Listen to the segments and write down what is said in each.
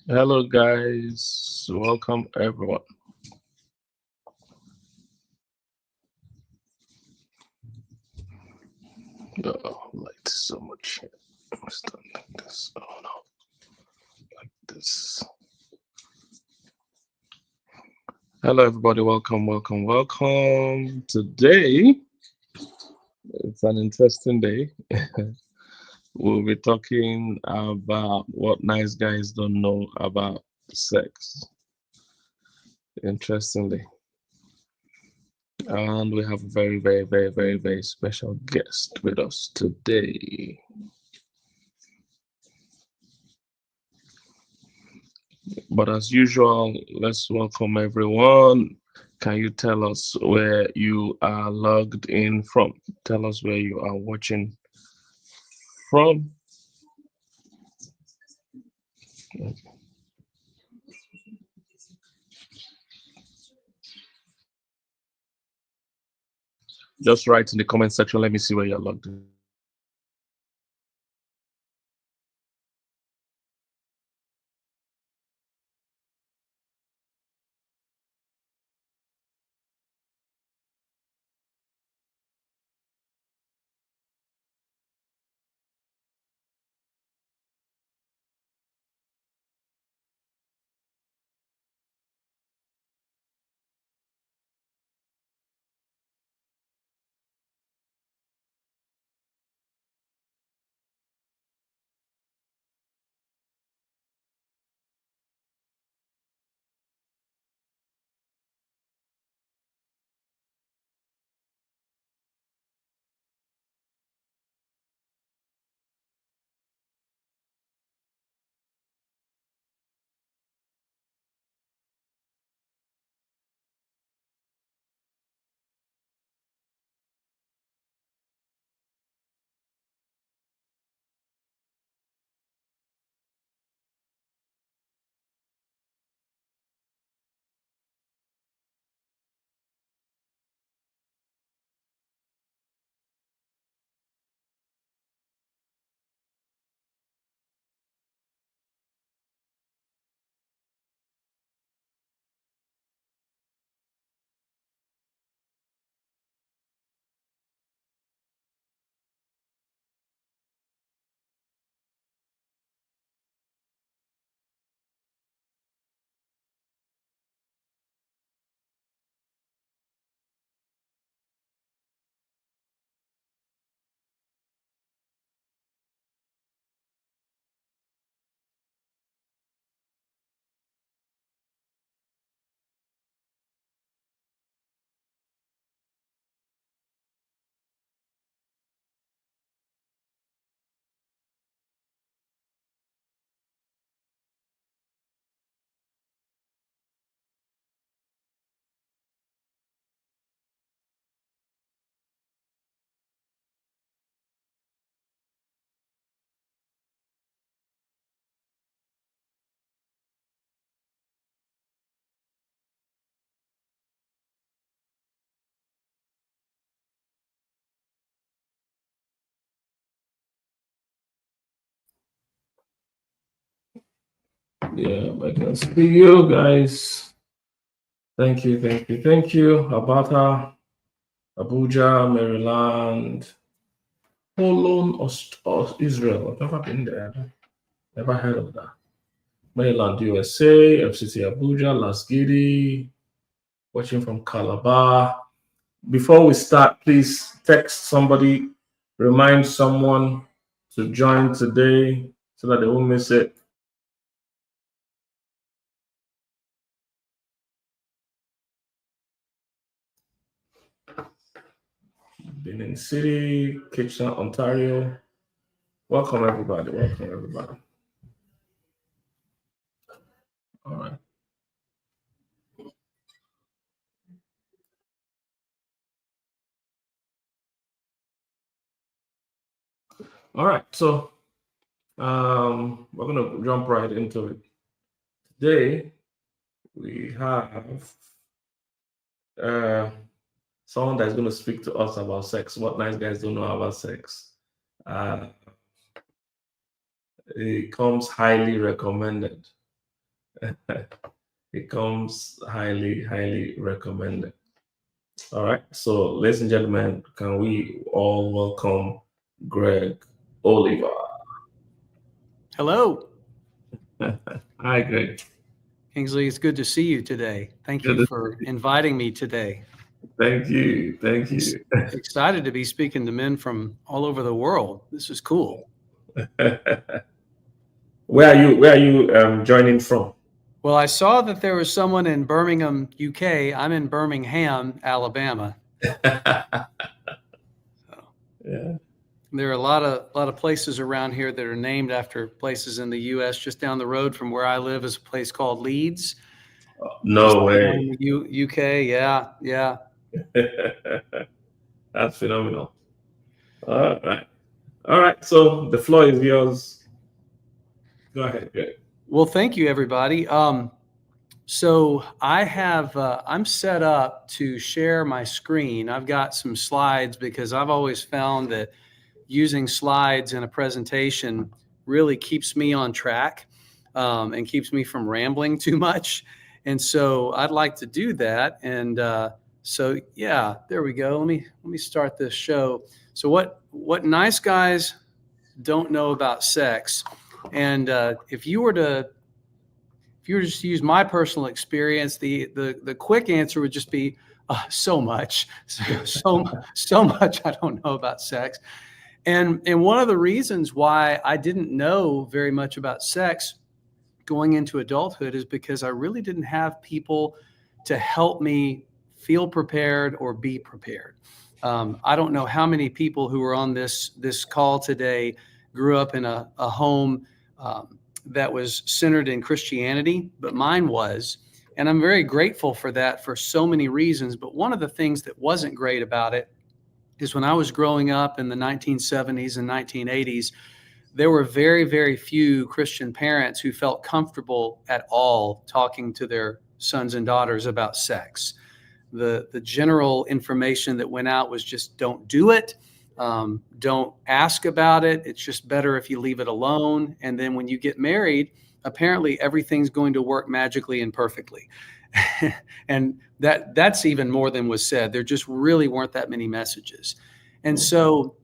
Hello, guys. Welcome, everyone. Oh, light so much. Let's do like this. Oh no, like this. Hello, everybody. Welcome. Today, it's an interesting day. We'll be talking about what nice guys don't know about sex. Interestingly. And we have a very special guest with us today. But as usual, let's welcome everyone. Can you tell us where you are logged in from? Tell us where you are watching from. Just write in the comment section. Let me see where you're logged in from. Yeah, I can see you guys. Thank you. Abata, Abuja, Maryland, Holon, Israel. I've never been there. Never heard of that. Maryland, USA, FCC Abuja, Las Gidi, watching from Calabar. Before we start, please text somebody, remind someone to join today so that they won't miss it. Benin City, Kitchener, Ontario. Welcome, everybody. All right. All right. So we're going to jump right into it. Today, we have uh, someone that's going to speak to us about sex. What nice guys don't know about sex. Uh, it comes highly recommended. It comes highly, highly recommended. All right. So, ladies and gentlemen, can we all welcome Greg Oliver? Hello, Hi, Greg. Kingsley. It's good to see you today. Thank you Good. for inviting me today. Thank you. Thank Ex- you. Excited to be speaking to men from all over the world. This is cool. Where are you joining from? Well, I saw that there was someone in Birmingham, UK. I'm in Birmingham, Alabama. So Yeah. there are a lot of places around here that are named after places in the US. Just down the road from where I live is a place called Leeds. Just No down in way. the UK. Yeah, yeah. That's phenomenal. All right. All right. So the floor is yours. Go ahead, Greg. Well, thank you, everybody. So I'm set up to share my screen. I've got some slides because I've always found that using slides in a presentation really keeps me on track and keeps me from rambling too much. And so I'd like to do that. And so yeah, there we go. Let me start this show. So what nice guys don't know about sex, and if you were to just to use my personal experience, the quick answer would just be so much, so much I don't know about sex. And one of the reasons why I didn't know very much about sex going into adulthood is because I really didn't have people to help me feel prepared or be prepared. I don't know how many people who are on this call today grew up in a home that was centered in Christianity, but mine was. And I'm very grateful for that for so many reasons. But one of the things that wasn't great about it is when I was growing up in the 1970s and 1980s, there were very, very few Christian parents who felt comfortable at all talking to their sons and daughters about sex. The general information that went out was just don't do it. Don't ask about it. It's just better if you leave it alone. And then when you get married, apparently everything's going to work magically and perfectly. And that's even more than was said. There just really weren't that many messages. And so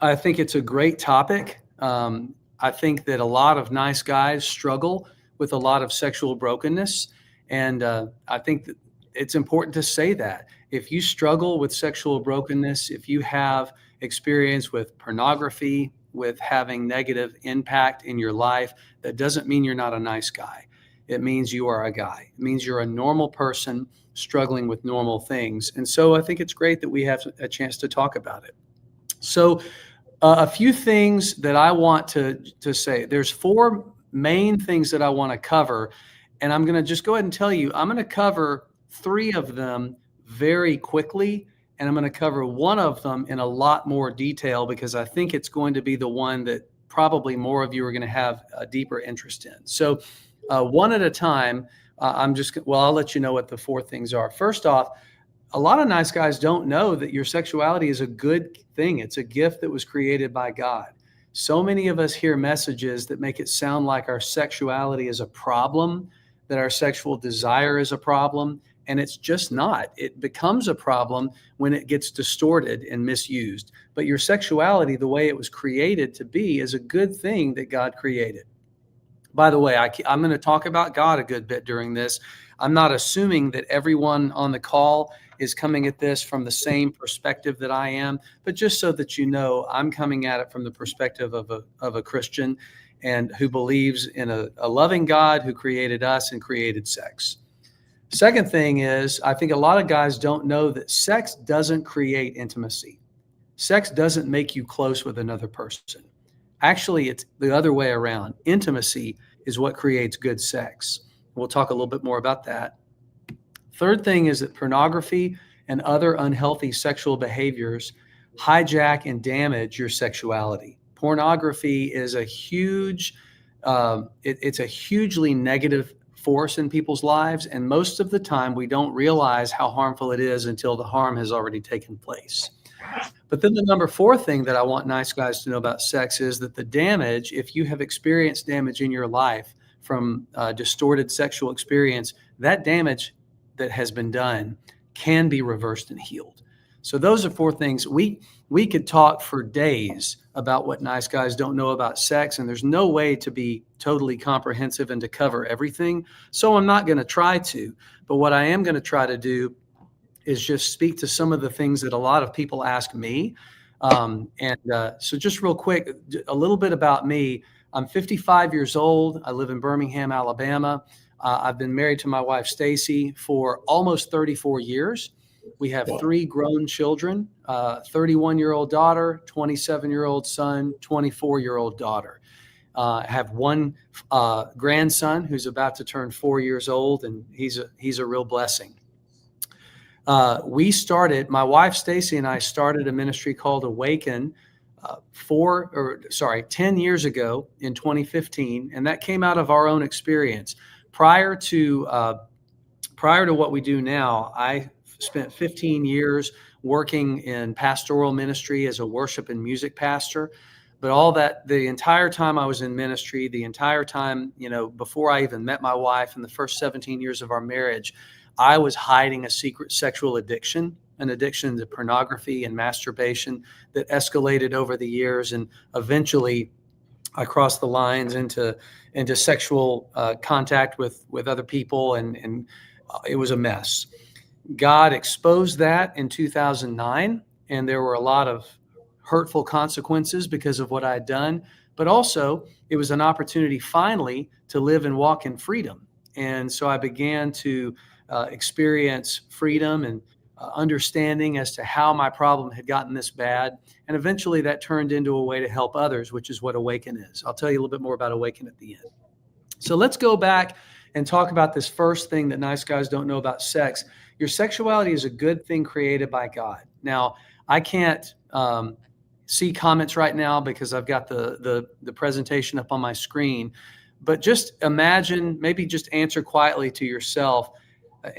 I think it's a great topic. I think that a lot of nice guys struggle with a lot of sexual brokenness. And I think that it's important to say that if you struggle with sexual brokenness, if you have experience with pornography, with having negative impact in your life, that doesn't mean you're not a nice guy. It means you are a guy. It means you're a normal person struggling with normal things. And so I think it's great that we have a chance to talk about it. So a few things that I want to say. There's four main things that I want to cover. And I'm going to just go ahead and tell you, I'm going to cover three of them very quickly. And I'm going to cover one of them in a lot more detail because I think it's going to be the one that probably more of you are going to have a deeper interest in. So one at a time, I'll let you know what the four things are. First off, a lot of nice guys don't know that your sexuality is a good thing. It's a gift that was created by God. So many of us hear messages that make it sound like our sexuality is a problem, that our sexual desire is a problem, and it's just not. It becomes a problem when it gets distorted and misused. But your sexuality, the way it was created to be, is a good thing that God created. By the way, I'm going to talk about God a good bit during this. I'm not assuming that everyone on the call is coming at this from the same perspective that I am, but just so that you know, I'm coming at it from the perspective of a Christian and who believes in a loving God who created us and created sex. Second thing is, I think a lot of guys don't know that sex doesn't create intimacy. Sex doesn't make you close with another person. Actually, it's the other way around. Intimacy is what creates good sex. We'll talk a little bit more about that. Third thing is that pornography and other unhealthy sexual behaviors hijack and damage your sexuality. Pornography is a it's a hugely negative force in people's lives. And most of the time, we don't realize how harmful it is until the harm has already taken place. But then the number four thing that I want nice guys to know about sex is that the damage, if you have experienced damage in your life from distorted sexual experience, that damage that has been done can be reversed and healed. So those are 4 things. We could talk for days about what nice guys don't know about sex, and there's no way to be totally comprehensive and to cover everything. So I'm not going to try to. But what I am going to try to do is just speak to some of the things that a lot of people ask me. So just real quick, a little bit about me. I'm 55 years old. I live in Birmingham, Alabama. I've been married to my wife, Stacy, for almost 34 years. We have 3 grown children, 31-year-old daughter, 27-year-old son, 24-year-old daughter. I have 1 grandson who's about to turn 4 years old, and he's a real blessing. My wife, Stacy, and I started a ministry called Awaken 10 years ago in 2015. And that came out of our own experience. Prior to what we do now, I spent 15 years working in pastoral ministry as a worship and music pastor. But the entire time I was in ministry, the entire time, before I even met my wife in the first 17 years of our marriage, I was hiding a secret sexual addiction, an addiction to pornography and masturbation that escalated over the years. And eventually I crossed the lines into sexual contact with other people. And it was a mess. God exposed that in 2009. And there were a lot of hurtful consequences because of what I had done. But also it was an opportunity finally to live and walk in freedom. And so I began to experience freedom and understanding as to how my problem had gotten this bad. And eventually that turned into a way to help others, which is what Awaken is. I'll tell you a little bit more about Awaken at the end. So let's go back and talk about this first thing that nice guys don't know about sex. Your sexuality is a good thing created by God. Now, I can't see comments right now because I've got the presentation up on my screen, but just imagine, maybe just answer quietly to yourself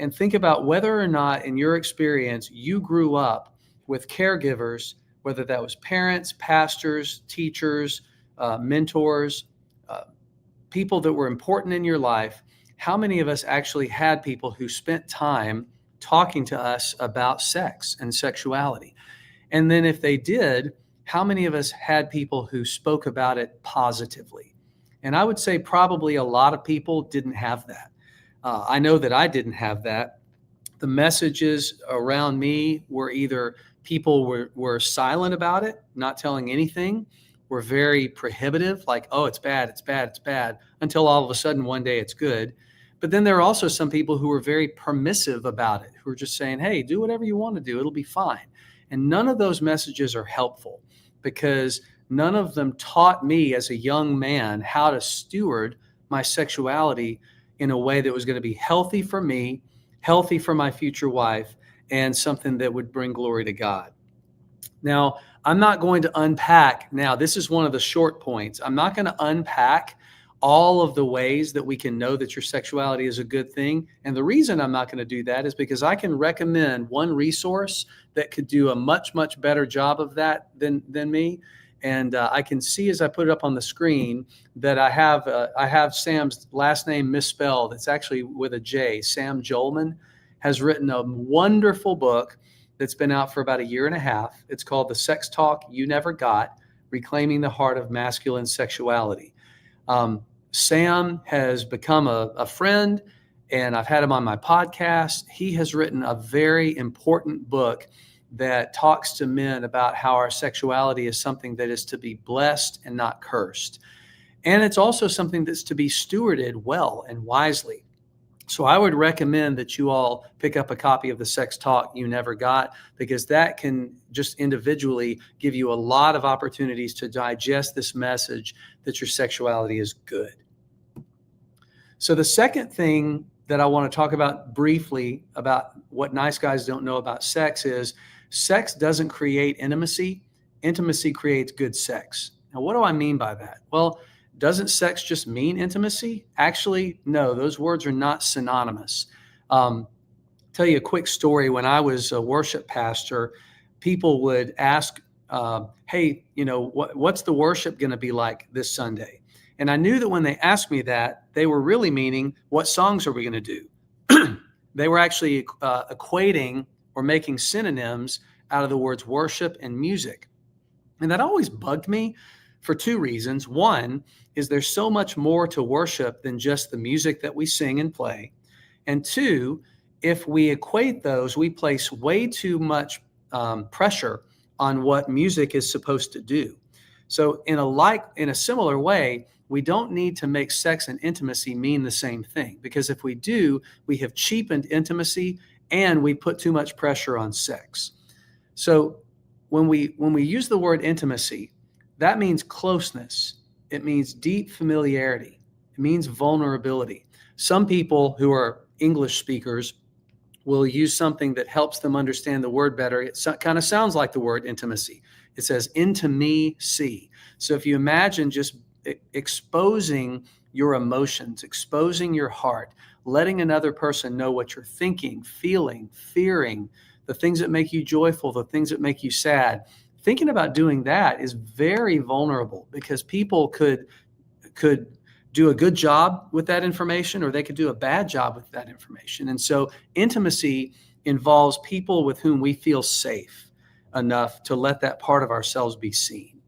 and think about whether or not in your experience you grew up with caregivers, whether that was parents, pastors, teachers, mentors, people that were important in your life. How many of us actually had people who spent time talking to us about sex and sexuality? And then if they did, how many of us had people who spoke about it positively? And I would say probably a lot of people didn't have that. I know that I didn't have that. The messages around me were either people were silent about it, not telling anything, were very prohibitive, like, oh, it's bad, it's bad, it's bad, until all of a sudden one day it's good. But then there are also some people who were very permissive about it, who are just saying, hey, do whatever you want to do, it'll be fine. And none of those messages are helpful because none of them taught me as a young man how to steward my sexuality in a way that was going to be healthy for me, healthy for my future wife, and something that would bring glory to God. Now, I'm not going to unpack. Now, this is one of the short points. I'm not going to unpack all of the ways that we can know that your sexuality is a good thing. And the reason I'm not going to do that is because I can recommend one resource that could do a much, much better job of that than me. And I can see as I put it up on the screen that I have Sam's last name misspelled. It's actually with a J. Sam Jolman has written a wonderful book that's been out for about 1.5 years. It's called The Sex Talk You Never Got, Reclaiming the Heart of Masculine Sexuality. Sam has become a friend, and I've had him on my podcast. He has written a very important book that talks to men about how our sexuality is something that is to be blessed and not cursed. And it's also something that's to be stewarded well and wisely. So I would recommend that you all pick up a copy of The Sex Talk You Never Got, because that can just individually give you a lot of opportunities to digest this message that your sexuality is good. So the second thing that I want to talk about briefly about what nice guys don't know about sex is sex doesn't create intimacy. Intimacy creates good sex. Now, what do I mean by that? Well, doesn't sex just mean intimacy? Actually, no, those words are not synonymous. Tell you a quick story. When I was a worship pastor, people would ask, hey, what's the worship going to be like this Sunday? And I knew that when they asked me that, they were really meaning, what songs are we going to do? They were actually equating or making synonyms out of the words worship and music. And that always bugged me for two reasons. One is there's so much more to worship than just the music that we sing and play. And two, if we equate those, we place way too much pressure on what music is supposed to do. So in a similar way, we don't need to make sex and intimacy mean the same thing, because if we do, we have cheapened intimacy and we put too much pressure on sex. So when we use the word intimacy, that means closeness. It means deep familiarity. It means vulnerability. Some people who are English speakers will use something that helps them understand the word better. It kind of sounds like the word intimacy. It says intimacy. So if you imagine just exposing your emotions, exposing your heart, letting another person know what you're thinking, feeling, fearing, the things that make you joyful, the things that make you sad. Thinking about doing that is very vulnerable, because people could do a good job with that information, or they could do a bad job with that information. And so intimacy involves people with whom we feel safe enough to let that part of ourselves be seen.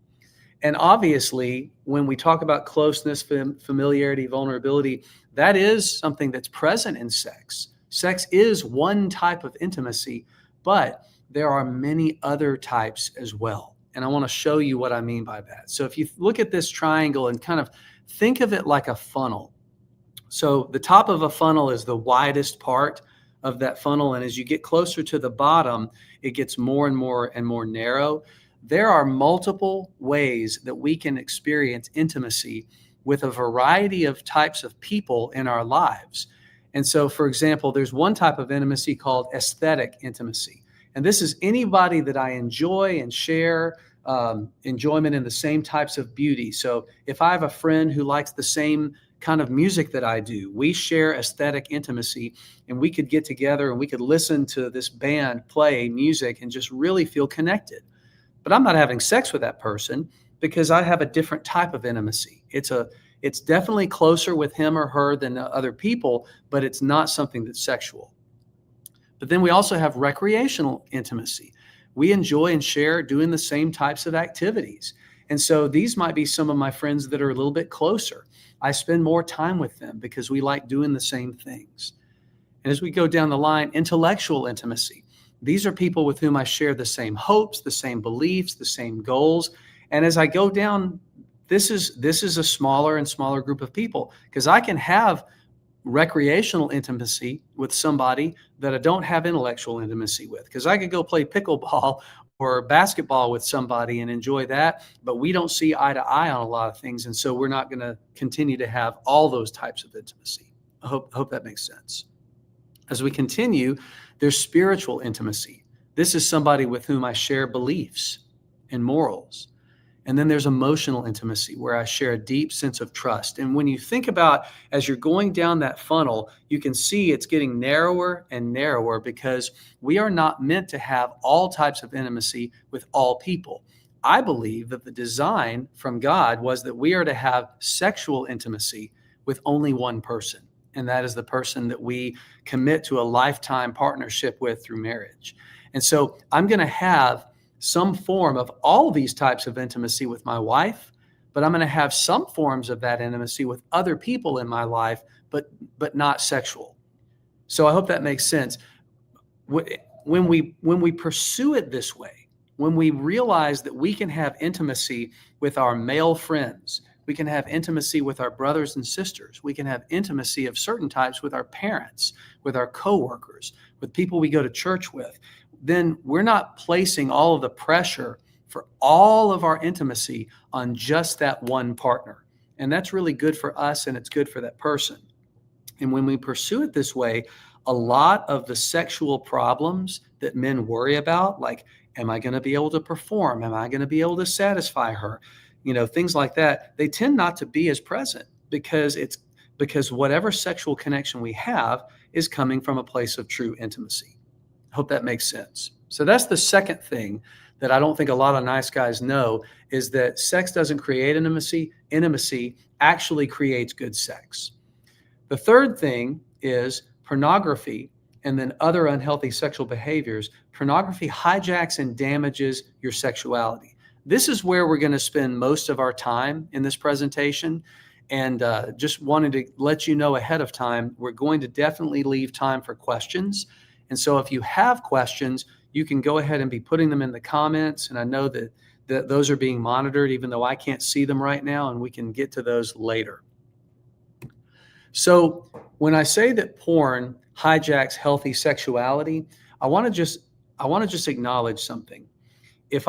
And obviously, when we talk about closeness, familiarity, vulnerability, that is something that's present in sex. Sex is one type of intimacy, but there are many other types as well. And I want to show you what I mean by that. So if you look at this triangle and kind of think of it like a funnel. So the top of a funnel is the widest part of that funnel. And as you get closer to the bottom, it gets more and more and more narrow. There are multiple ways that we can experience intimacy with a variety of types of people in our lives. And so, for example, there's one type of intimacy called aesthetic intimacy. And this is anybody that I enjoy and share enjoyment in the same types of beauty. So if I have a friend who likes the same kind of music that I do, we share aesthetic intimacy, and we could get together and we could listen to this band play music and just really feel connected. But I'm not having sex with that person because I have a different type of intimacy. It's definitely closer with him or her than other people, but it's not something that's sexual. But then we also have recreational intimacy. We enjoy and share doing the same types of activities. And so these might be some of my friends that are a little bit closer. I spend more time with them because we like doing the same things. And as we go down the line, intellectual intimacy. These are people with whom I share the same hopes, the same beliefs, the same goals. And as I go down, this is a smaller and smaller group of people, because I can have recreational intimacy with somebody that I don't have intellectual intimacy with, because I could go play pickleball or basketball with somebody and enjoy that, but we don't see eye to eye on a lot of things. And so we're not going to continue to have all those types of intimacy. I hope that makes sense. As we continue, there's spiritual intimacy. This is somebody with whom I share beliefs and morals. And then there's emotional intimacy, where I share a deep sense of trust. And when you think about, as you're going down that funnel, you can see it's getting narrower and narrower, because we are not meant to have all types of intimacy with all people. I believe that the design from God was that we are to have sexual intimacy with only one person. And that is the person that we commit to a lifetime partnership with through marriage. And so I'm going to have some form of all these types of intimacy with my wife, but I'm going to have some forms of that intimacy with other people in my life, but not sexual. So I hope that makes sense. When we pursue it this way, when we realize that we can have intimacy with our male friends, we can have intimacy with our brothers and sisters, we can have intimacy of certain types with our parents, with our coworkers, with people we go to church with, then we're not placing all of the pressure for all of our intimacy on just that one partner. And that's really good for us, and it's good for that person. And when we pursue it this way, a lot of the sexual problems that men worry about, like, am I going to be able to perform? Am I going to be able to satisfy her? Things like that, they tend not to be as present, because whatever sexual connection we have is coming from a place of true intimacy. I hope that makes sense. So that's the second thing that I don't think a lot of nice guys know is that sex doesn't create intimacy. Intimacy actually creates good sex. The third thing is pornography and then other unhealthy sexual behaviors. Pornography hijacks and damages your sexuality. This is where we're going to spend most of our time in this presentation. And just wanted to let you know ahead of time, we're going to definitely leave time for questions. And so if you have questions, you can go ahead and be putting them in the comments. And I know that those are being monitored, even though I can't see them right now, and we can get to those later. So when I say that porn hijacks healthy sexuality, I want to just acknowledge something. If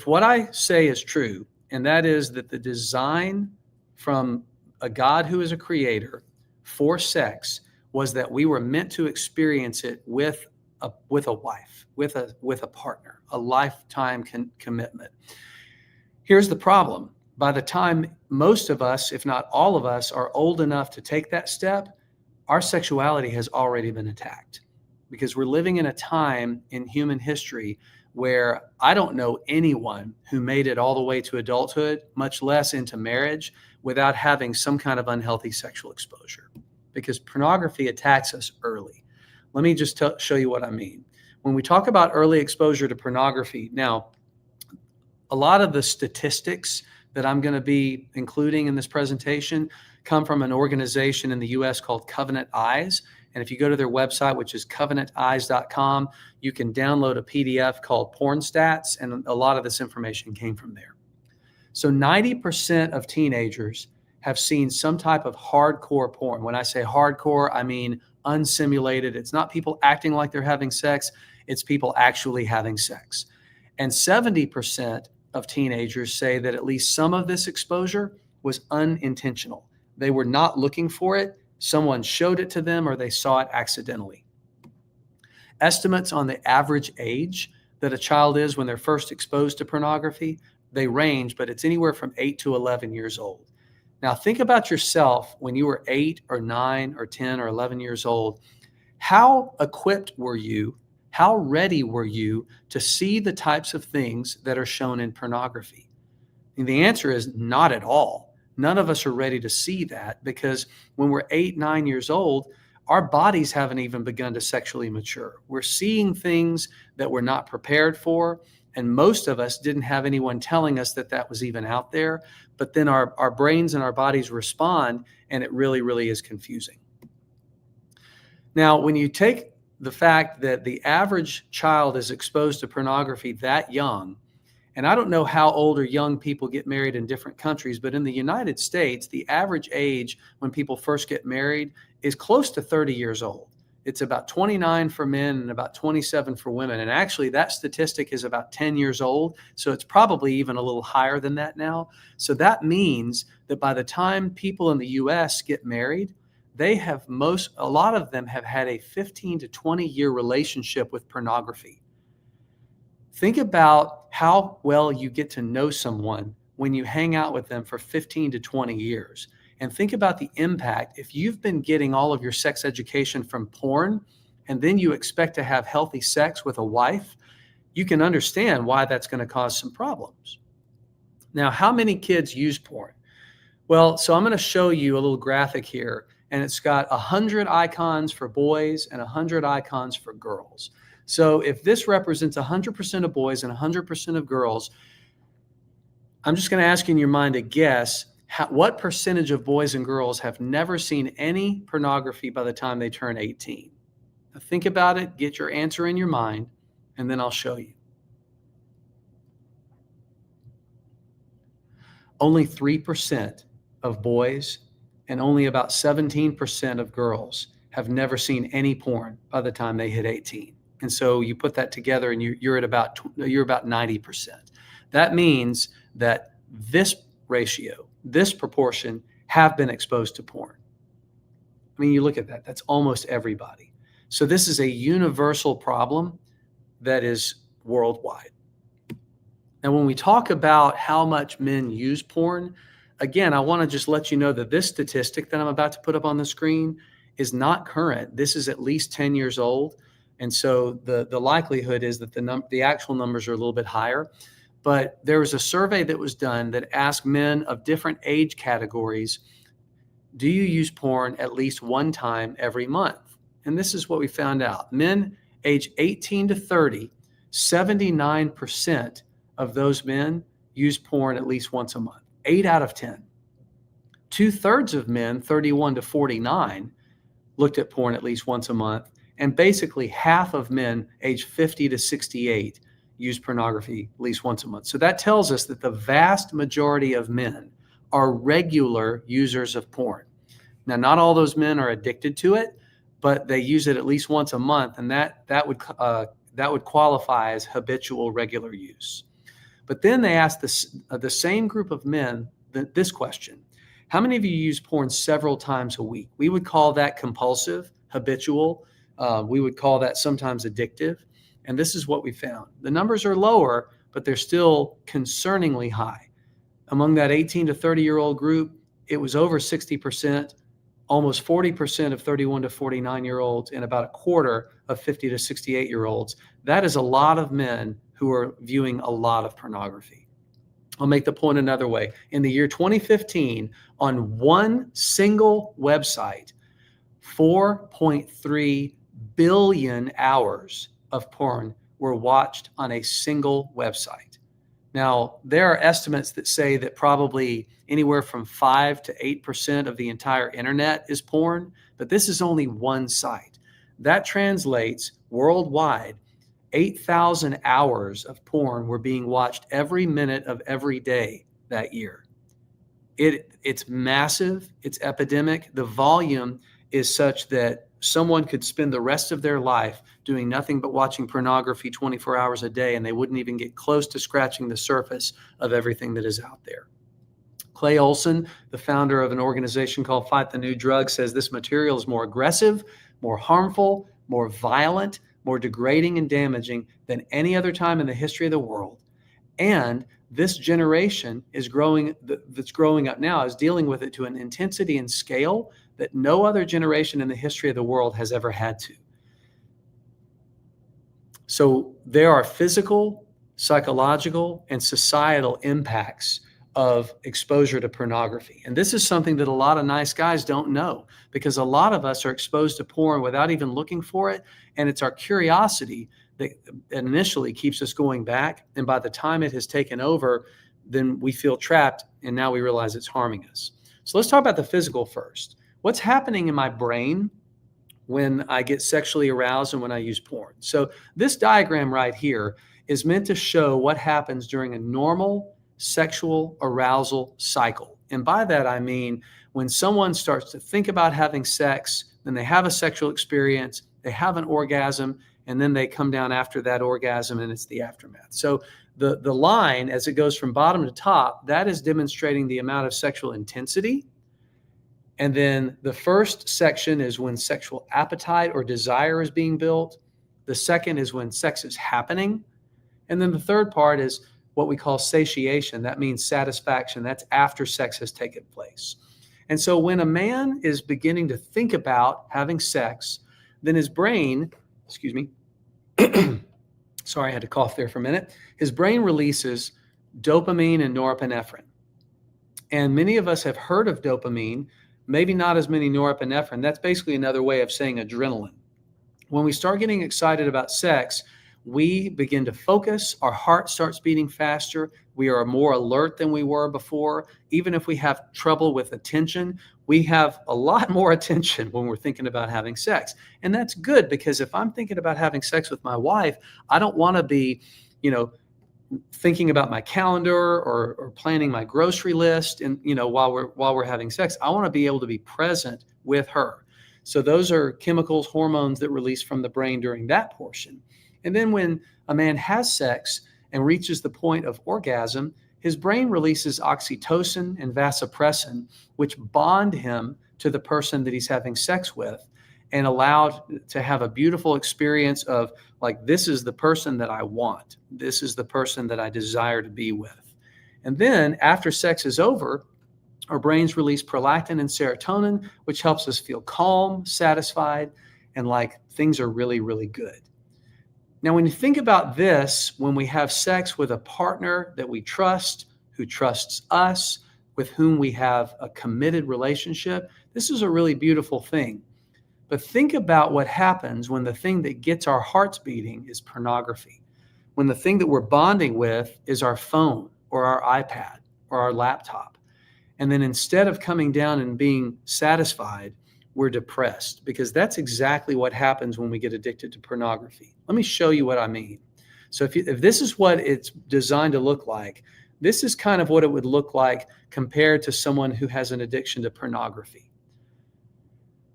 what I say is true, and that is that the design from a God who is a creator for sex was that we were meant to experience it with a wife, with a partner, a lifetime commitment. Here's the problem. By the time most of us, if not all of us, are old enough to take that step, our sexuality has already been attacked, because we're living in a time in human history where I don't know anyone who made it all the way to adulthood, much less into marriage, without having some kind of unhealthy sexual exposure, because pornography attacks us early. Let me just show you what I mean. When we talk about early exposure to pornography, now, a lot of the statistics that I'm going to be including in this presentation come from an organization in the US called Covenant Eyes. And if you go to their website, which is covenanteyes.com, you can download a PDF called Porn Stats, and a lot of this information came from there. So 90% of teenagers have seen some type of hardcore porn. When I say hardcore, I mean unsimulated. It's not people acting like they're having sex, it's people actually having sex. And 70% of teenagers say that at least some of this exposure was unintentional. They were not looking for it. Someone showed it to them, or they saw it accidentally. Estimates on the average age that a child is when they're first exposed to pornography, they range, but it's anywhere from 8 to 11 years old. Now think about yourself when you were 8 or 9 or 10 or 11 years old. How equipped were you? How ready were you to see the types of things that are shown in pornography? And the answer is not at all. None of us are ready to see that, because when we're 8, 9 years old, our bodies haven't even begun to sexually mature. We're seeing things that we're not prepared for. And most of us didn't have anyone telling us that that was even out there. But then our brains and our bodies respond, and it really, really is confusing. Now, when you take the fact that the average child is exposed to pornography that young, and I don't know how old or young people get married in different countries, but in the United States, the average age when people first get married is close to 30 years old. It's about 29 for men and about 27 for women. And actually, that statistic is about 10 years old. So it's probably even a little higher than that now. So that means that by the time people in the US get married, a lot of them have had a 15 to 20 year relationship with pornography. Think about how well you get to know someone when you hang out with them for 15 to 20 years. And think about the impact. If you've been getting all of your sex education from porn, and then you expect to have healthy sex with a wife, you can understand why that's going to cause some problems. Now, how many kids use porn? Well, so I'm going to show you a little graphic here, and it's got 100 icons for boys and 100 icons for girls. So if this represents 100% of boys and 100% of girls, I'm just going to ask you in your mind to guess what percentage of boys and girls have never seen any pornography by the time they turn 18. Now think about it, get your answer in your mind, and then I'll show you. Only 3% of boys and only about 17% of girls have never seen any porn by the time they hit 18. And so you put that together and you're about 90%. That means that this ratio, this proportion, have been exposed to porn. I mean, you look at that, that's almost everybody. So this is a universal problem that is worldwide. Now, when we talk about how much men use porn, again, I want to just let you know that this statistic that I'm about to put up on the screen is not current. This is at least 10 years old. And so the likelihood is that the actual numbers are a little bit higher. But there was a survey that was done that asked men of different age categories, do you use porn at least one time every month? And this is what we found out. Men age 18 to 30, 79% of those men use porn at least once a month, 8 out of 10. 2/3 of men, 31 to 49, looked at porn at least once a month. And basically half of men age 50 to 68 use pornography at least once a month. So that tells us that the vast majority of men are regular users of porn. Now, not all those men are addicted to it, but they use it at least once a month, and that would qualify as habitual regular use. But then they asked the same group of men this question: how many of you use porn several times a week? We would call that compulsive, habitual. We would call that sometimes addictive. And this is what we found. The numbers are lower, but they're still concerningly high. Among that 18 to 30-year-old group, it was over 60%, almost 40% of 31 to 49-year-olds, and about a quarter of 50 to 68-year-olds. That is a lot of men who are viewing a lot of pornography. I'll make the point another way. In the year 2015, on one single website, 4.3 billion hours of porn were watched on a single website. Now, there are estimates that say that probably anywhere from 5 to 8% of the entire internet is porn, but this is only one site. That translates worldwide, 8,000 hours of porn were being watched every minute of every day that year. It's massive, it's epidemic. The volume is such that someone could spend the rest of their life doing nothing but watching pornography 24 hours a day, and they wouldn't even get close to scratching the surface of everything that is out there. Clay Olson, the founder of an organization called Fight the New Drug, says this material is more aggressive, more harmful, more violent, more degrading and damaging than any other time in the history of the world. And this generation is that's growing up now is dealing with it to an intensity and scale that no other generation in the history of the world has ever had to. So there are physical, psychological, and societal impacts of exposure to pornography. And this is something that a lot of nice guys don't know, because a lot of us are exposed to porn without even looking for it. And it's our curiosity that initially keeps us going back. And by the time it has taken over, then we feel trapped, and now we realize it's harming us. So let's talk about the physical first. What's happening in my brain when I get sexually aroused and when I use porn? So this diagram right here is meant to show what happens during a normal sexual arousal cycle. And by that, I mean when someone starts to think about having sex, then they have a sexual experience, they have an orgasm, and then they come down after that orgasm, and it's the aftermath. So the line, as it goes from bottom to top, that is demonstrating the amount of sexual intensity. And then the first section is when sexual appetite or desire is being built. The second is when sex is happening. And then the third part is what we call satiation. That means satisfaction. That's after sex has taken place. And so when a man is beginning to think about having sex, then his brain, sorry, I had to cough there for a minute. His brain releases dopamine and norepinephrine. And many of us have heard of dopamine, maybe not as many norepinephrine. That's basically another way of saying adrenaline. When we start getting excited about sex, we begin to focus, our heart starts beating faster, we are more alert than we were before. Even if we have trouble with attention, we have a lot more attention when we're thinking about having sex. And that's good, because if I'm thinking about having sex with my wife, I don't want to be, thinking about my calendar or planning my grocery list and while we're having sex. I want to be able to be present with her. So those are chemicals, hormones that release from the brain during that portion. And then when a man has sex and reaches the point of orgasm, his brain releases oxytocin and vasopressin, which bond him to the person that he's having sex with and allow to have a beautiful experience of, like, this is the person that I want. This is the person that I desire to be with. And then after sex is over, our brains release prolactin and serotonin, which helps us feel calm, satisfied, and like things are really, really good. Now, when you think about this, when we have sex with a partner that we trust, who trusts us, with whom we have a committed relationship, this is a really beautiful thing. But think about what happens when the thing that gets our hearts beating is pornography. When the thing that we're bonding with is our phone or our iPad or our laptop. And then instead of coming down and being satisfied, we're depressed, because that's exactly what happens when we get addicted to pornography. Let me show you what I mean. So if this is what it's designed to look like, this is kind of what it would look like compared to someone who has an addiction to pornography.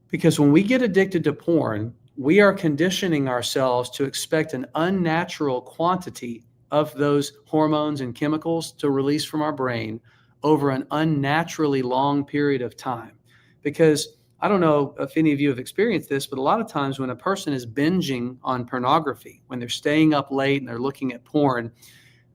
Because when we get addicted to porn, we are conditioning ourselves to expect an unnatural quantity of those hormones and chemicals to release from our brain over an unnaturally long period of time. Because I don't know if any of you have experienced this, but a lot of times when a person is binging on pornography, when they're staying up late and they're looking at porn,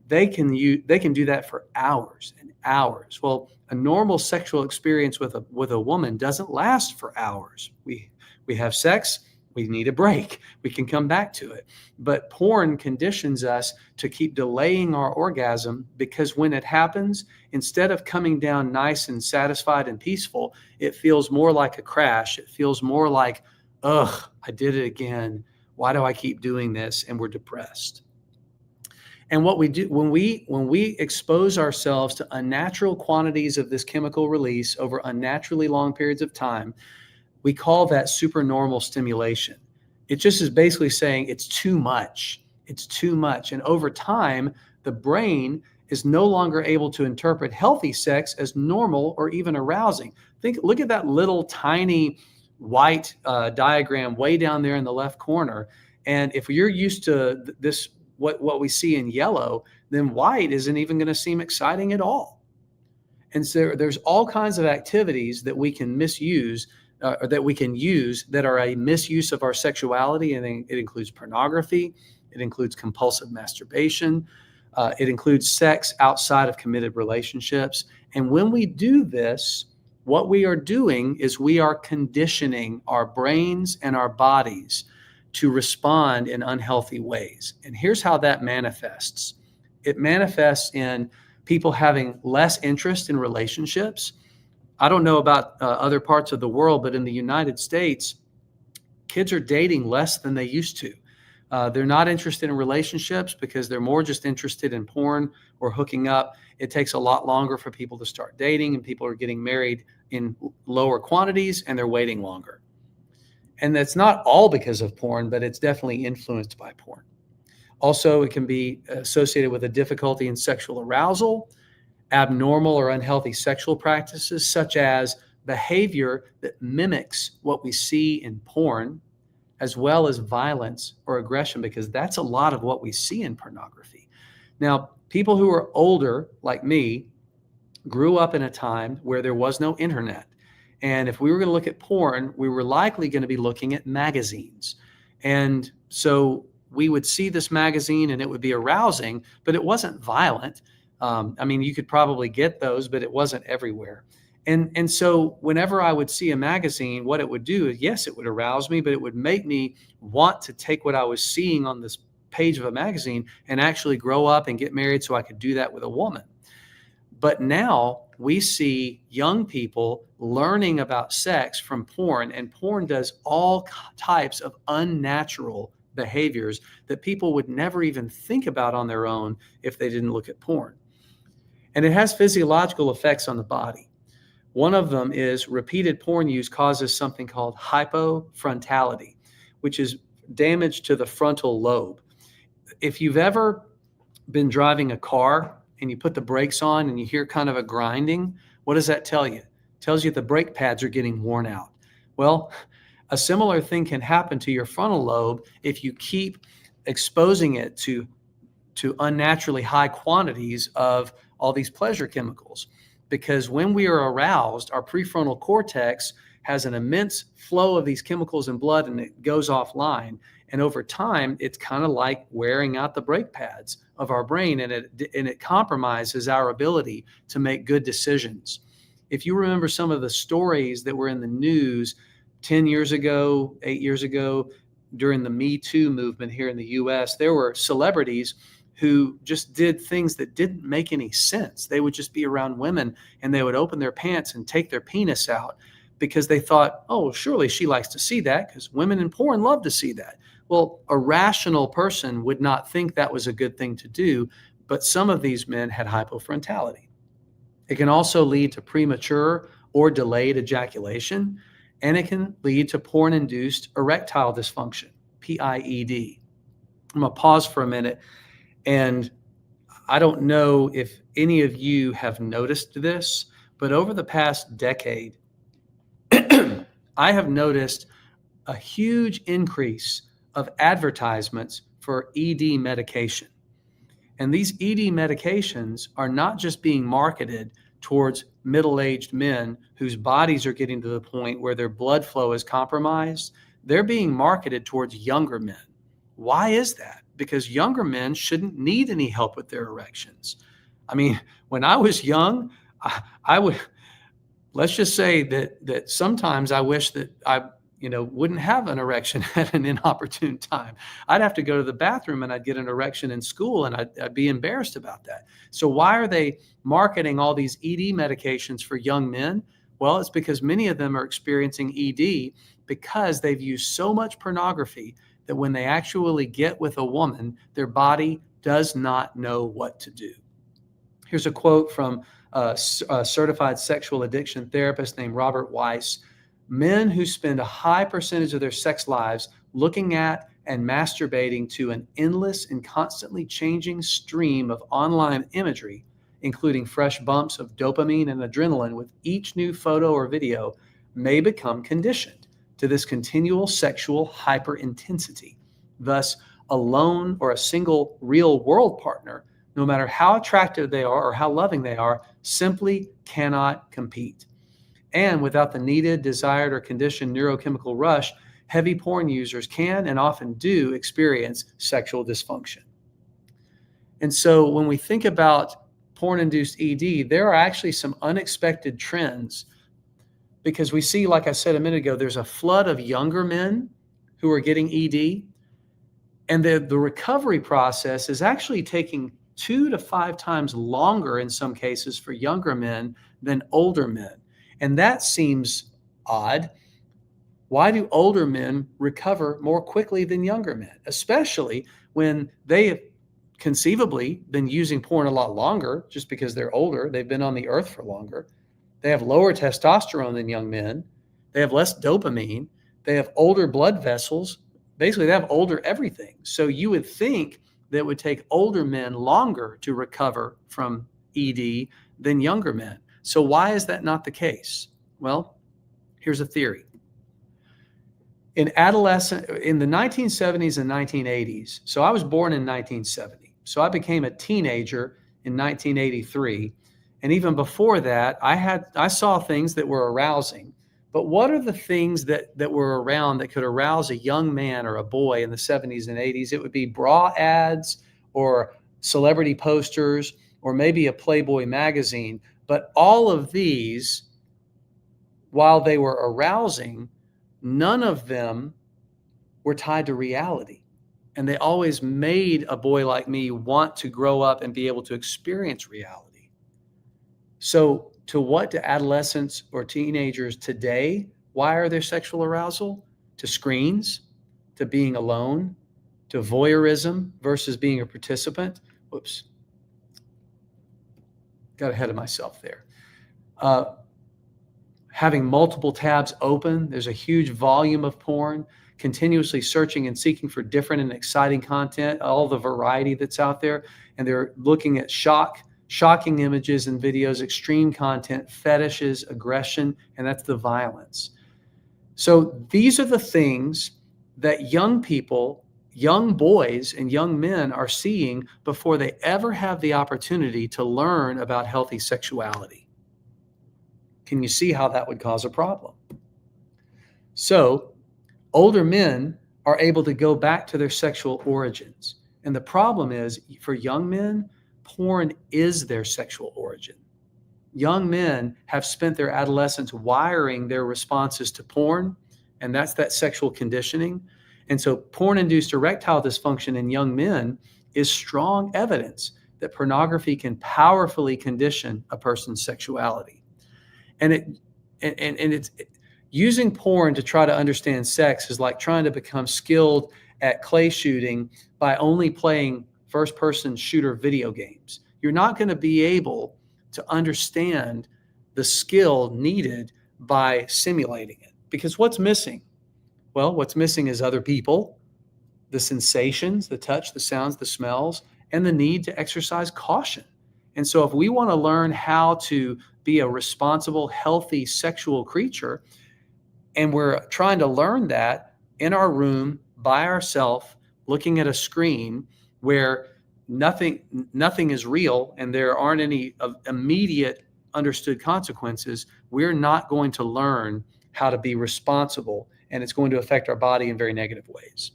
they can do that for hours and hours. Well, a normal sexual experience with a woman doesn't last for hours. We have sex, we need a break. We can come back to it. But porn conditions us to keep delaying our orgasm, because when it happens, instead of coming down nice and satisfied and peaceful, it feels more like a crash. It feels more like, ugh, I did it again. Why do I keep doing this? And we're depressed. And what we do when we expose ourselves to unnatural quantities of this chemical release over unnaturally long periods of time, we call that supernormal stimulation. It just is basically saying it's too much. It's too much. And over time, the brain is no longer able to interpret healthy sex as normal or even arousing. Look at that little tiny white diagram way down there in the left corner. And if you're used to this, what we see in yellow, then white isn't even going to seem exciting at all. And so there's all kinds of activities that we can misuse, or that we can use, that are a misuse of our sexuality. And it includes pornography. It includes compulsive masturbation. It includes sex outside of committed relationships. And when we do this, what we are doing is we are conditioning our brains and our bodies to respond in unhealthy ways. And here's how that manifests. It manifests in people having less interest in relationships. I don't know about other parts of the world, but in the United States, kids are dating less than they used to. They're not interested in relationships because they're more just interested in porn or hooking up. It takes a lot longer for people to start dating, and people are getting married in lower quantities, and they're waiting longer. And that's not all because of porn, but it's definitely influenced by porn. Also, it can be associated with a difficulty in sexual arousal, abnormal or unhealthy sexual practices, such as behavior that mimics what we see in porn, as well as violence or aggression, because that's a lot of what we see in pornography. Now, people who are older, like me, grew up in a time where there was no internet. And if we were going to look at porn, we were likely going to be looking at magazines. And so we would see this magazine and it would be arousing, but it wasn't violent. I mean, you could probably get those, but it wasn't everywhere. And so whenever I would see a magazine, what it would do is, yes, it would arouse me, but it would make me want to take what I was seeing on this page of a magazine and actually grow up and get married so I could do that with a woman. But now we see young people learning about sex from porn, and porn does all types of unnatural behaviors that people would never even think about on their own if they didn't look at porn. And it has physiological effects on the body. One of them is repeated porn use causes something called hypofrontality, which is damage to the frontal lobe. If you've ever been driving a car and you put the brakes on and you hear kind of a grinding, what does that tell you? It tells you the brake pads are getting worn out. Well, a similar thing can happen to your frontal lobe if you keep exposing it to unnaturally high quantities of all these pleasure chemicals. Because when we are aroused, our prefrontal cortex has an immense flow of these chemicals in blood and it goes offline. And over time, it's kind of like wearing out the brake pads of our brain, and it compromises our ability to make good decisions. If you remember some of the stories that were in the news 10 years ago, 8 years ago, during the Me Too movement here in the US, there were celebrities who just did things that didn't make any sense. They would just be around women and they would open their pants and take their penis out because they thought, oh, surely she likes to see that because women in porn love to see that. Well, a rational person would not think that was a good thing to do, but some of these men had hypofrontality. It can also lead to premature or delayed ejaculation, and it can lead to porn-induced erectile dysfunction, PIED. I'm going to pause for a minute, and I don't know if any of you have noticed this, but over the past decade, I have noticed a huge increase of advertisements for ED medication. And these ED medications are not just being marketed towards middle-aged men whose bodies are getting to the point where their blood flow is compromised. They're being marketed towards younger men. Why is that? Because younger men shouldn't need any help with their erections. I mean, when I was young, I would, let's just say that sometimes I wish that I wouldn't have an erection at an inopportune time. I'd have to go to the bathroom and I'd get an erection in school and I'd be embarrassed about that. So why are they marketing all these ED medications for young men? Well, it's because many of them are experiencing ED because they've used so much pornography that when they actually get with a woman, their body does not know what to do. Here's a quote from a certified sexual addiction therapist named Robert Weiss. Men who spend a high percentage of their sex lives looking at and masturbating to an endless and constantly changing stream of online imagery, including fresh bumps of dopamine and adrenaline with each new photo or video, may become conditioned to this continual sexual hyperintensity. Thus, a lone or a single real-world partner, no matter how attractive they are or how loving they are, simply cannot compete. And without the needed, desired, or conditioned neurochemical rush, heavy porn users can and often do experience sexual dysfunction. And so when we think about porn-induced ED, there are actually some unexpected trends because we see, like I said a minute ago, there's a flood of younger men who are getting ED, and the recovery process is actually taking 2 to 5 times longer in some cases for younger men than older men. And that seems odd. Why do older men recover more quickly than younger men, especially when they have conceivably been using porn a lot longer just because they're older? They've been on the earth for longer. They have lower testosterone than young men. They have less dopamine. They have older blood vessels. Basically, they have older everything. So you would think that it would take older men longer to recover from ED than younger men. So why is that not the case? Well, here's a theory. In the 1970s and 1980s, so I was born in 1970. So I became a teenager in 1983. And even before that, I saw things that were arousing. But what are the things that were around that could arouse a young man or a boy in the 70s and 80s? It would be bra ads or celebrity posters or maybe a Playboy magazine. But all of these, while they were arousing, none of them were tied to reality. And they always made a boy like me want to grow up and be able to experience reality. So to what do adolescents or teenagers today wire their sexual arousal? To screens, to being alone, to voyeurism versus being a participant. Whoops. Got ahead of myself there. Having multiple tabs open, there's a huge volume of porn, continuously searching and seeking for different and exciting content, all the variety that's out there, and they're looking at shocking images and videos, extreme content, fetishes, aggression, and that's the violence. So these are the things that young people, young boys and young men are seeing before they ever have the opportunity to learn about healthy sexuality. Can you see how that would cause a problem? So older men are able to go back to their sexual origins. And the problem is, for young men, porn is their sexual origin. Young men have spent their adolescence wiring their responses to porn, and that's that sexual conditioning. And so porn-induced erectile dysfunction in young men is strong evidence that pornography can powerfully condition a person's sexuality. And it's using porn to try to understand sex is like trying to become skilled at clay shooting by only playing first-person shooter video games. You're not going to be able to understand the skill needed by simulating it. Because what's missing? Well, what's missing is other people, the sensations, the touch, the sounds, the smells, and the need to exercise caution. And so if we want to learn how to be a responsible, healthy sexual creature, and we're trying to learn that in our room by ourselves, looking at a screen where nothing is real and there aren't any immediate understood consequences, we're not going to learn how to be responsible, and it's going to affect our body in very negative ways.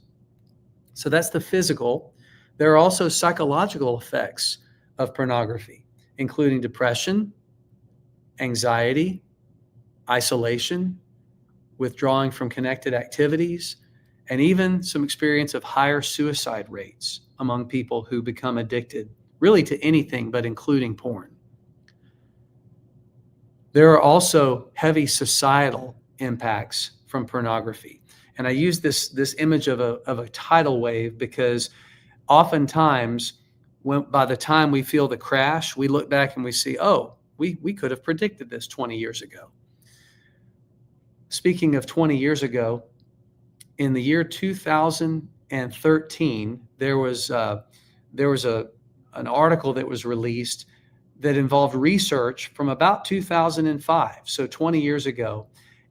So that's the physical. There are also psychological effects of pornography, including depression, anxiety, isolation, withdrawing from connected activities, and even some experience of higher suicide rates among people who become addicted really to anything but including porn. There are also heavy societal impacts from pornography. And I use this image of a tidal wave because oftentimes by the time we feel the crash, we look back and we see, oh, we could have predicted this 20 years ago. Speaking of 20 years ago, in the year 2013, there was an article that was released that involved research from about 2005, so 20 years ago.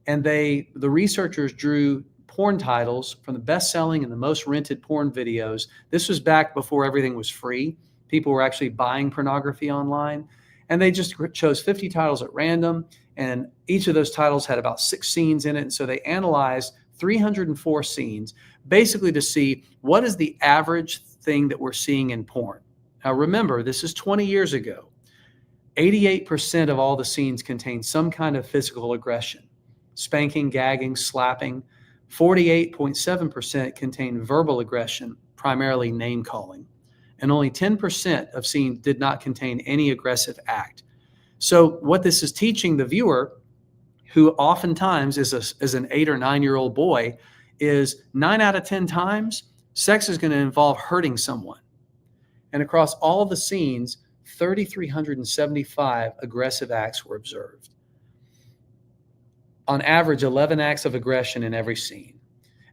And the researchers drew porn titles from the best-selling and the most rented porn videos. This was back before everything was free. People were actually buying pornography online. And they just chose 50 titles at random, and each of those titles had about 6 scenes in it. And so they analyzed 304 scenes, basically to see what is the average thing that we're seeing in porn. Now remember, this is 20 years ago. 88% of all the scenes contain some kind of physical aggression, spanking, gagging, slapping. 48.7% contain verbal aggression, primarily name calling. And only 10% of scenes did not contain any aggressive act. So what this is teaching the viewer, who oftentimes is an 8 or 9 year old boy, is 9 out of 10 times, sex is going to involve hurting someone. And across all the scenes, 3,375 aggressive acts were observed. On average, 11 acts of aggression in every scene.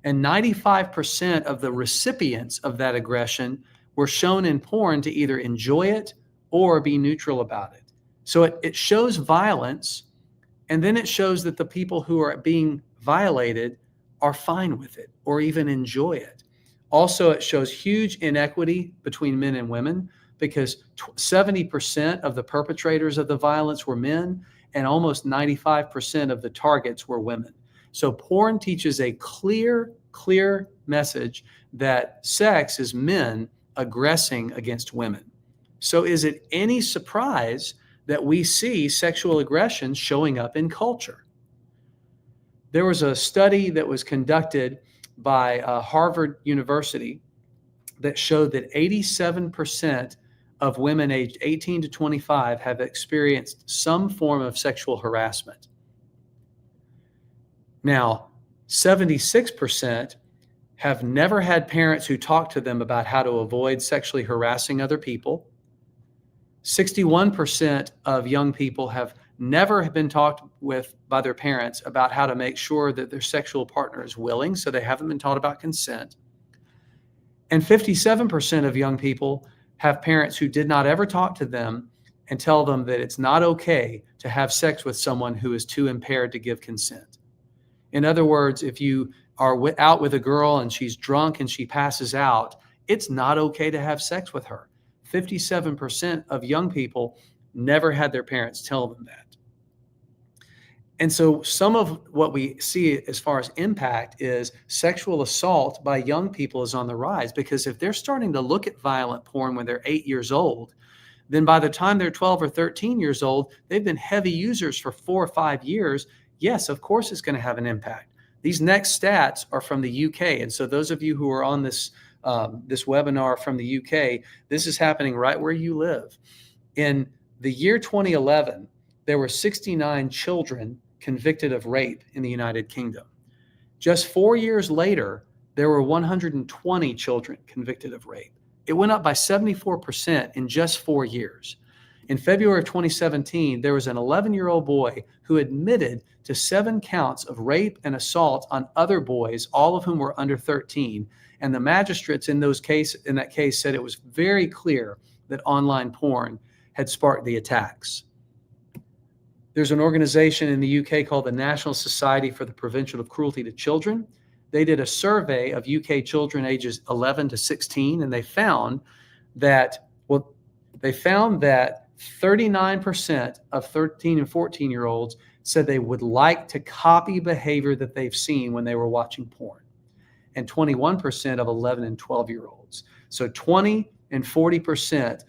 And 95% of the recipients of that aggression were shown in porn to either enjoy it or be neutral about it. So it shows violence, and then it shows that the people who are being violated are fine with it or even enjoy it. Also, it shows huge inequity between men and women because 70% of the perpetrators of the violence were men and almost 95% of the targets were women. So porn teaches a clear message that sex is men aggressing against women. So is it any surprise that we see sexual aggression showing up in culture? There was a study that was conducted by Harvard University that showed that 87% of women aged 18 to 25 have experienced some form of sexual harassment. Now, 76% have never had parents who talk to them about how to avoid sexually harassing other people. 61% of young people have never been talked with by their parents about how to make sure that their sexual partner is willing, so they haven't been taught about consent. And 57% of young people have parents who did not ever talk to them and tell them that it's not okay to have sex with someone who is too impaired to give consent. In other words, if you are out with a girl and she's drunk and she passes out, it's not okay to have sex with her. 57% of young people never had their parents tell them that. And so some of what we see as far as impact is sexual assault by young people is on the rise, because if they're starting to look at violent porn when they're 8 years old, then by the time they're 12 or 13 years old, they've been heavy users for 4 or 5 years. Yes, of course it's going to have an impact. These next stats are from the UK. And so those of you who are on this webinar from the UK, this is happening right where you live. In the year 2011, there were 69 children convicted of rape in the United Kingdom. Just 4 years later, there were 120 children convicted of rape. It went up by 74% in just 4 years. In February of 2017, there was an 11-year-old boy who admitted to 7 counts of rape and assault on other boys, all of whom were under 13. And the magistrates in that case said it was very clear that online porn had sparked the attacks. There's an organization in the UK called the National Society for the Prevention of Cruelty to Children. They did a survey of UK children ages 11 to 16, and they found that 39% of 13 and 14-year-olds said they would like to copy behavior that they've seen when they were watching porn, and 21% of 11 and 12-year-olds. So 20 and 40%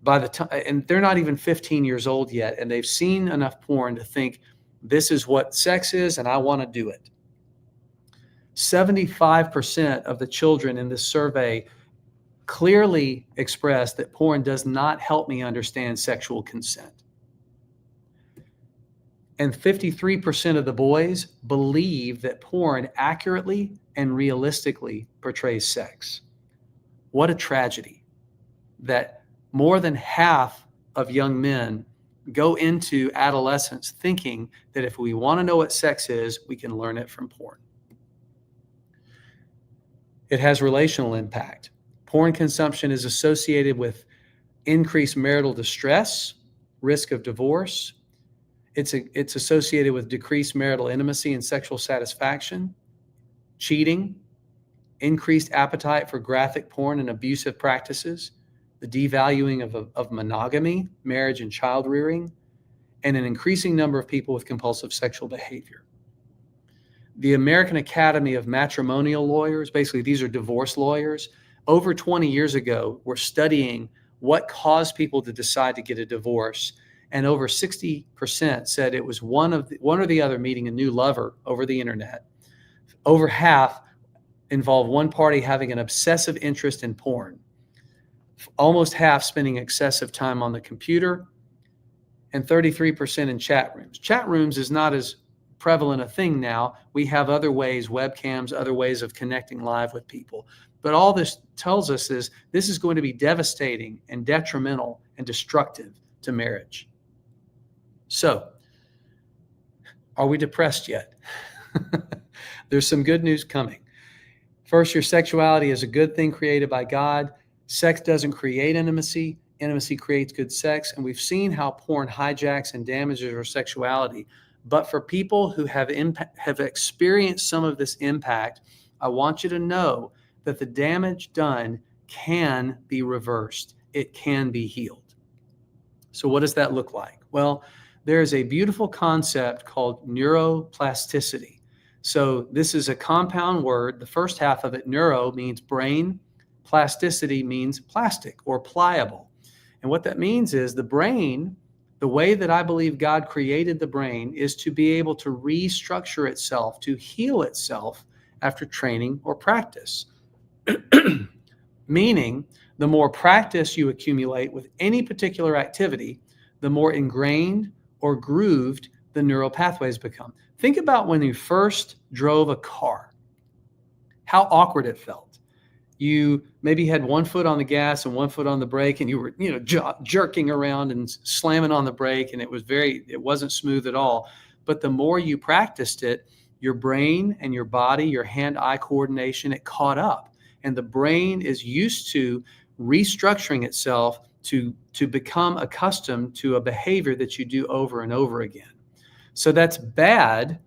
by the time, and they're not even 15 years old yet, and they've seen enough porn to think this is what sex is and I want to do it. 75% of the children in this survey clearly expressed that porn does not help me understand sexual consent. And 53% of the boys believe that porn accurately and realistically portrays sex. What a tragedy that more than half of young men go into adolescence thinking that if we want to know what sex is, we can learn it from porn. It has relational impact. Porn consumption is associated with increased marital distress, risk of divorce. It's associated with decreased marital intimacy and sexual satisfaction, cheating, increased appetite for graphic porn and abusive practices, the devaluing of monogamy, marriage, and child rearing, and an increasing number of people with compulsive sexual behavior. The American Academy of Matrimonial Lawyers, basically these are divorce lawyers, over 20 years ago were studying what caused people to decide to get a divorce, and over 60% said it was one or the other meeting a new lover over the internet. Over half involved one party having an obsessive interest in porn. Almost half spending excessive time on the computer, and 33% in chat rooms. Chat rooms is not as prevalent a thing now. We have other ways, webcams, other ways of connecting live with people. But all this tells us is this is going to be devastating and detrimental and destructive to marriage. So, are we depressed yet? There's some good news coming. First, your sexuality is a good thing created by God. Sex doesn't create intimacy. Intimacy creates good sex. And we've seen how porn hijacks and damages our sexuality. But for people who have experienced some of this impact, I want you to know that the damage done can be reversed. It can be healed. So what does that look like? Well, there is a beautiful concept called neuroplasticity. So this is a compound word. The first half of it, neuro, means brain. Plasticity means plastic or pliable. And what that means is the brain, the way that I believe God created the brain is to be able to restructure itself, to heal itself after training or practice. Meaning, the more practice you accumulate with any particular activity, the more ingrained or grooved the neural pathways become. Think about when you first drove a car, how awkward it felt. You maybe had one foot on the gas and one foot on the brake, and you were, jerking around and slamming on the brake, and it wasn't smooth at all. But the more you practiced it, your brain and your body, your hand-eye coordination, it caught up. And the brain is used to restructuring itself to become accustomed to a behavior that you do over and over again. So that's bad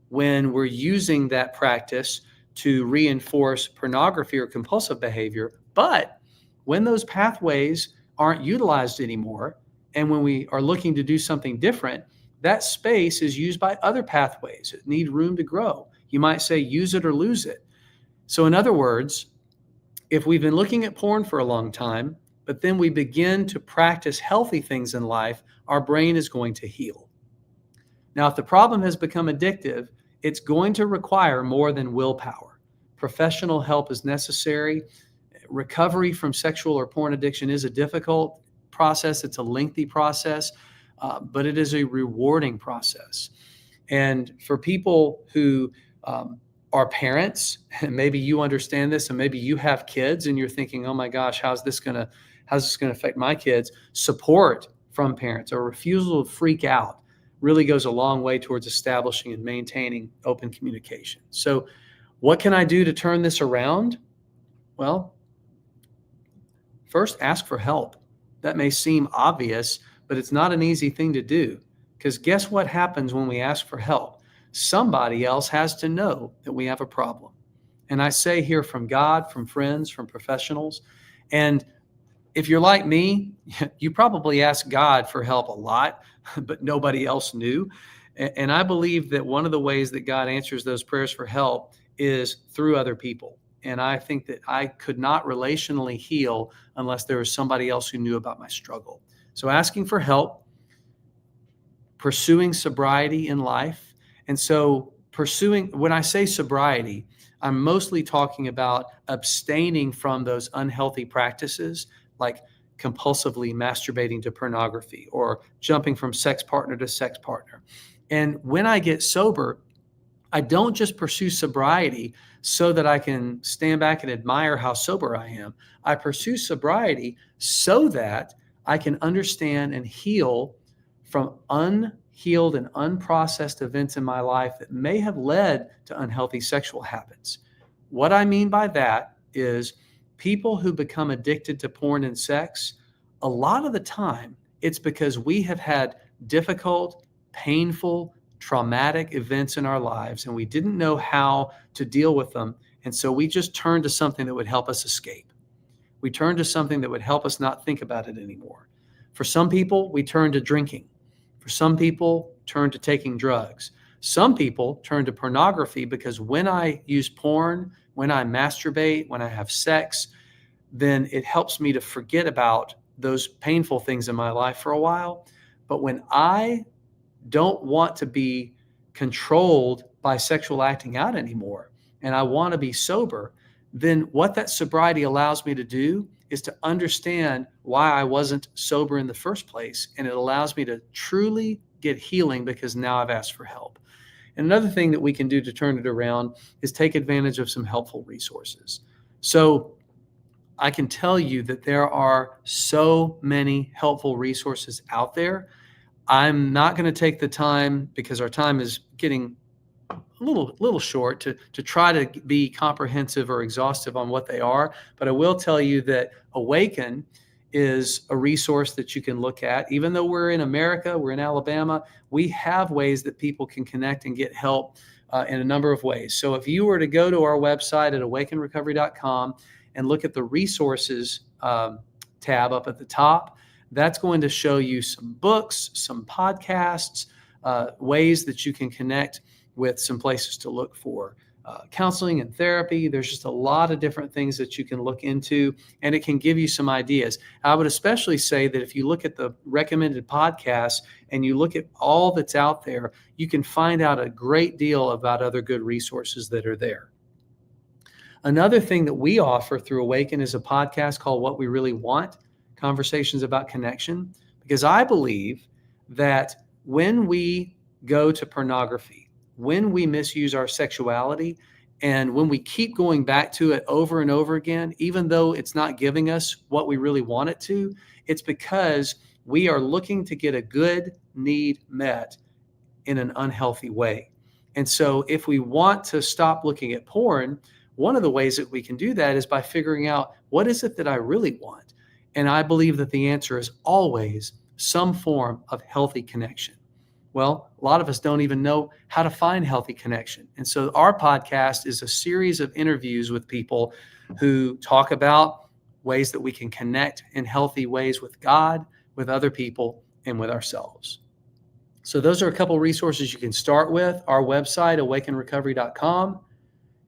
when we're using that practice to reinforce pornography or compulsive behavior. But when those pathways aren't utilized anymore, and when we are looking to do something different, that space is used by other pathways that need room to grow. You might say, use it or lose it. So in other words, if we've been looking at porn for a long time, but then we begin to practice healthy things in life, our brain is going to heal. Now, if the problem has become addictive, it's going to require more than willpower. Professional help is necessary. Recovery from sexual or porn addiction is a difficult process. It's a lengthy process, but it is a rewarding process. And for people who are parents, and maybe you understand this, and maybe you have kids and you're thinking, oh my gosh, how's this going to affect my kids? Support from parents, or refusal to freak out, really goes a long way towards establishing and maintaining open communication. So what can I do to turn this around? Well, first, ask for help. That may seem obvious, but it's not an easy thing to do, because guess what happens when we ask for help? Somebody else has to know that we have a problem. And I say hear from God, from friends, from professionals. And if you're like me, you probably ask God for help a lot, but nobody else knew. And I believe that one of the ways that God answers those prayers for help is through other people. And I think that I could not relationally heal unless there was somebody else who knew about my struggle. So asking for help, pursuing sobriety in life. And so when I say sobriety, I'm mostly talking about abstaining from those unhealthy practices, like compulsively masturbating to pornography or jumping from sex partner to sex partner. And when I get sober, I don't just pursue sobriety so that I can stand back and admire how sober I am. I pursue sobriety so that I can understand and heal from unhealed and unprocessed events in my life that may have led to unhealthy sexual habits. What I mean by that is people who become addicted to porn and sex, a lot of the time, it's because we have had difficult, painful, traumatic events in our lives, and we didn't know how to deal with them. And so we just turned to something that would help us escape. We turned to something that would help us not think about it anymore. For some people, we turn to drinking. For some people, turn to taking drugs. Some people turn to pornography because when I use porn, when I masturbate, when I have sex, then it helps me to forget about those painful things in my life for a while. But when I don't want to be controlled by sexual acting out anymore, and I want to be sober, then what that sobriety allows me to do is to understand why I wasn't sober in the first place. And it allows me to truly get healing because now I've asked for help. And another thing that we can do to turn it around is take advantage of some helpful resources. So I can tell you that there are so many helpful resources out there. I'm not going to take the time, because our time is getting a little short, to try to be comprehensive or exhaustive on what they are. But I will tell you that Awaken is a resource that you can look at. Even though we're in America, we're in Alabama, we have ways that people can connect and get help in a number of ways. So if you were to go to our website at awakenrecovery.com and look at the resources tab up at the top, that's going to show you some books, some podcasts, ways that you can connect with some places to look for counseling and therapy. There's just a lot of different things that you can look into, and it can give you some ideas. I would especially say that if you look at the recommended podcasts and you look at all that's out there, you can find out a great deal about other good resources that are there. Another thing that we offer through Awaken is a podcast called What We Really Want, Conversations About Connection, because I believe that when we go to pornography, when we misuse our sexuality, and when we keep going back to it over and over again, even though it's not giving us what we really want it to, it's because we are looking to get a good need met in an unhealthy way. And so if we want to stop looking at porn, one of the ways that we can do that is by figuring out, what is it that I really want? And I believe that the answer is always some form of healthy connection. Well, a lot of us don't even know how to find healthy connection. And so our podcast is a series of interviews with people who talk about ways that we can connect in healthy ways with God, with other people, and with ourselves. So those are a couple resources you can start with. Our website, awakenrecovery.com.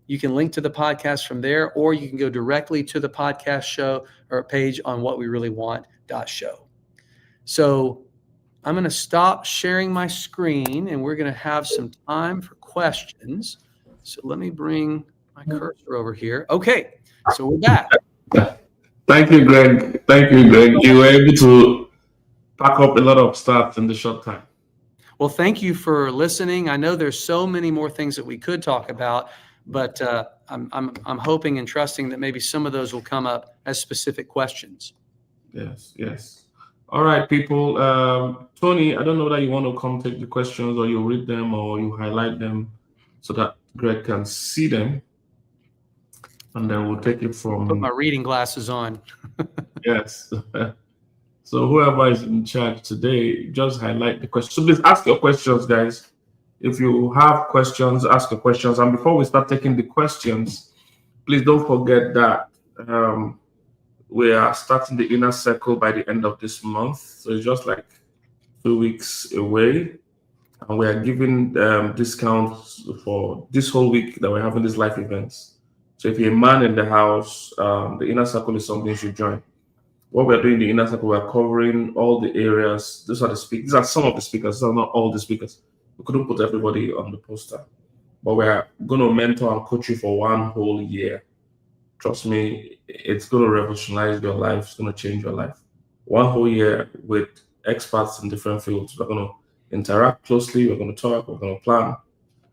You can link to the podcast from there, or you can go directly to the podcast show or a page on whatwereallywant.show. So I'm going to stop sharing my screen, and we're going to have some time for questions. questions. So let me bring my cursor over here. Okay, so we're back. Thank you, Greg. Thank you, Greg. You were able to pack up a lot of stuff in the short time. Well, thank you for listening. I know there's so many more things that we could talk about, but I'm hoping and trusting that maybe some of those will come up as specific questions. Yes. All right, people. Tony, I don't know whether you want to come take the questions or you read them or you highlight them so that Greg can see them. And then we'll take it from... Put my reading glasses on. Yes. So whoever is in charge today, just highlight the questions. So please ask your questions, guys. If you have questions, ask your questions. And before we start taking the questions, please don't forget that we are starting the inner circle by the end of this month. So it's just like 2 weeks away. And we are giving discounts for this whole week that we're having these live events. So if you're a man in the house, the inner circle is something you should join. What we're doing in the inner circle, we're covering all the areas. These are the speakers. These are some of the speakers. These are not all the speakers. We couldn't put everybody on the poster. But we're going to mentor and coach you for 1 whole year. Trust me, it's going to revolutionize your life. It's going to change your life. 1 whole year with experts in different fields. We're going to interact closely. We're going to talk. We're going to plan.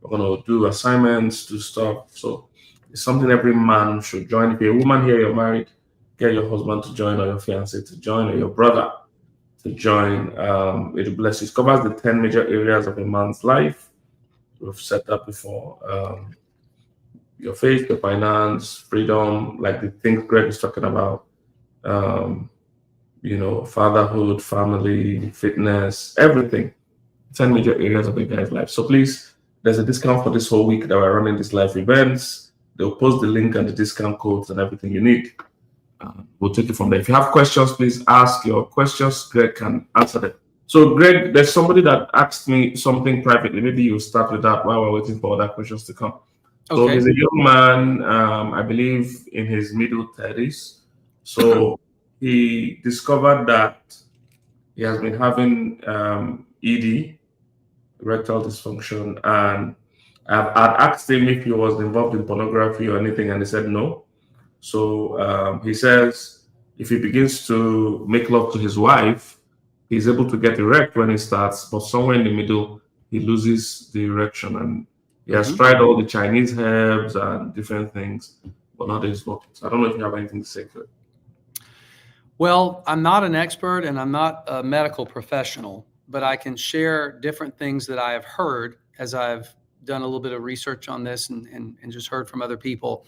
We're going to do assignments, do stuff. So it's something every man should join. If you're a woman here, you're married, get your husband to join or your fiancé to join or your brother to join. It'll bless you. It covers the 10 major areas of a man's life. We've set that before. Your faith, your finance, freedom, like the things Greg is talking about. Fatherhood, family, fitness, everything. 10 major areas of a guy's life. So please, there's a discount for this whole week that we're running these live events. They'll post the link and the discount codes and everything you need. We'll take it from there. If you have questions, please ask your questions. Greg can answer them. So, Greg, there's somebody that asked me something privately. Maybe you start with that while we're waiting for other questions to come. Okay. So, he's a young man, I believe, in his middle 30s. So, he discovered that he has been having ED, erectile dysfunction, and I'd asked him if he was involved in pornography or anything, and he said no. So he says if he begins to make love to his wife, he's able to get erect when he starts, but somewhere in the middle, he loses the erection. And he has tried all the Chinese herbs and different things, but not his working. So I don't know if you have anything to say to it. Well, I'm not an expert and I'm not a medical professional, but I can share different things that I have heard as I've done a little bit of research on this and just heard from other people.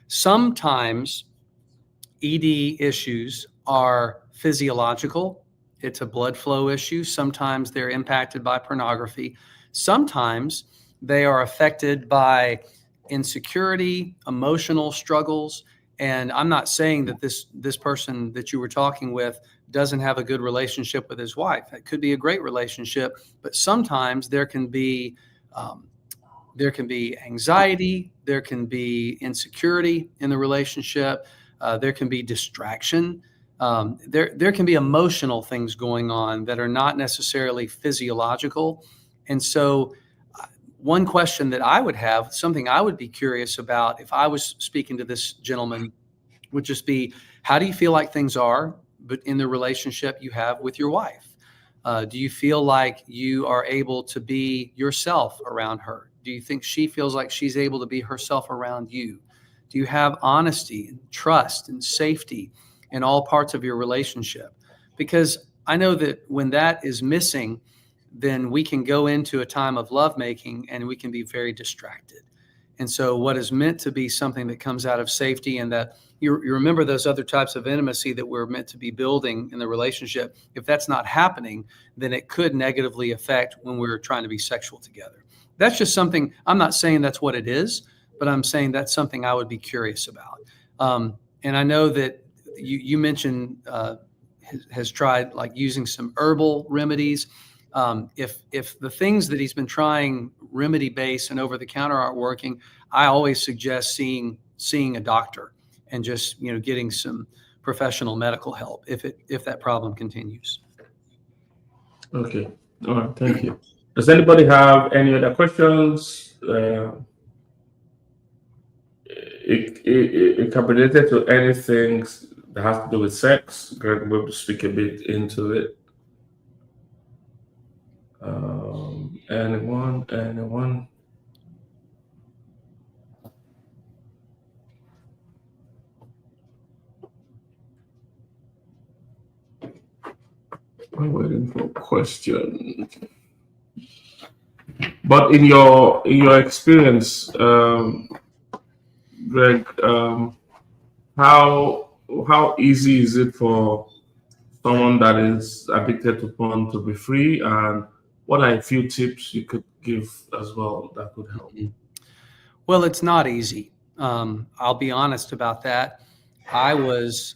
Sometimes ED issues are physiological. It's a blood flow issue. Sometimes they're impacted by pornography. Sometimes they are affected by insecurity, emotional struggles. And I'm not saying that this person that you were talking with doesn't have a good relationship with his wife. It could be a great relationship, but sometimes there can be anxiety, there can be insecurity in the relationship, there can be distraction, there can be emotional things going on that are not necessarily physiological. And so one question that I would have, something I would be curious about if I was speaking to this gentleman, would just be, how do you feel like things are but in the relationship you have with your wife? Do you feel like you are able to be yourself around her? Do you think she feels like she's able to be herself around you? Do you have honesty and trust and safety in all parts of your relationship? Because I know that when that is missing, then we can go into a time of lovemaking and we can be very distracted. And so what is meant to be something that comes out of safety, and that you remember those other types of intimacy that we're meant to be building in the relationship, if that's not happening, then it could negatively affect when we're trying to be sexual together. That's just something, I'm not saying that's what it is, but I'm saying that's something I would be curious about. And I know that you mentioned has tried like using some herbal remedies. If the things that he's been trying remedy-based and over-the-counter aren't working, I always suggest seeing a doctor and just getting some professional medical help if that problem continues. Okay. All right. Thank you. Does anybody have any other questions? it can be related to anything that has to do with sex. Greg will speak a bit into it. Anyone? I'm waiting for questions. But in your experience, Greg, how easy is it for someone that is addicted to porn to be free, and what are a few tips you could give as well that could help? Well, it's not easy. I'll be honest about that. I was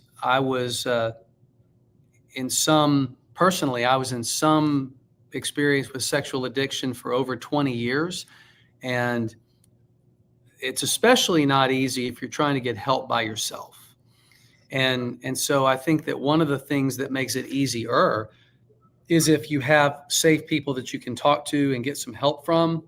personally, I was in some experience with sexual addiction for over 20 years. And it's especially not easy if you're trying to get help by yourself. And so I think that one of the things that makes it easier is if you have safe people that you can talk to and get some help from.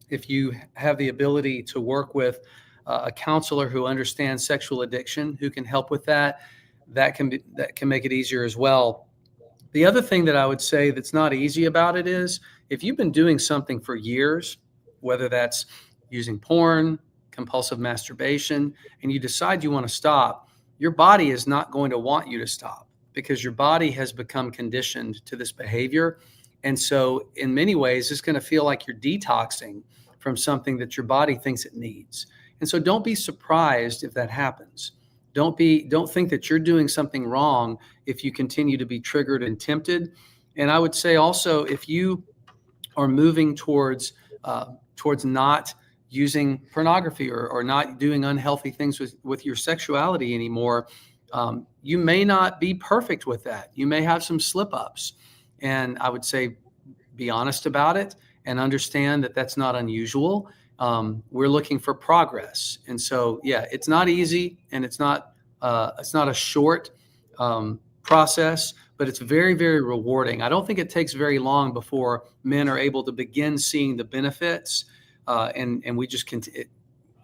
If you have the ability to work with a counselor who understands sexual addiction, who can help with that, that can make it easier as well. The other thing that I would say that's not easy about it is if you've been doing something for years, whether that's using porn, compulsive masturbation, and you decide you want to stop, your body is not going to want you to stop because your body has become conditioned to this behavior. And so in many ways, it's going to feel like you're detoxing from something that your body thinks it needs. And so don't be surprised if that happens. Don't think that you're doing something wrong if you continue to be triggered and tempted. And I would say also, if you are moving towards not using pornography or not doing unhealthy things with your sexuality anymore, you may not be perfect with that. You may have some slip ups. And I would say, be honest about it and understand that that's not unusual. We're looking for progress. And so, yeah, it's not easy and it's not a short process, but it's very, very rewarding. I don't think it takes very long before men are able to begin seeing the benefits. And we just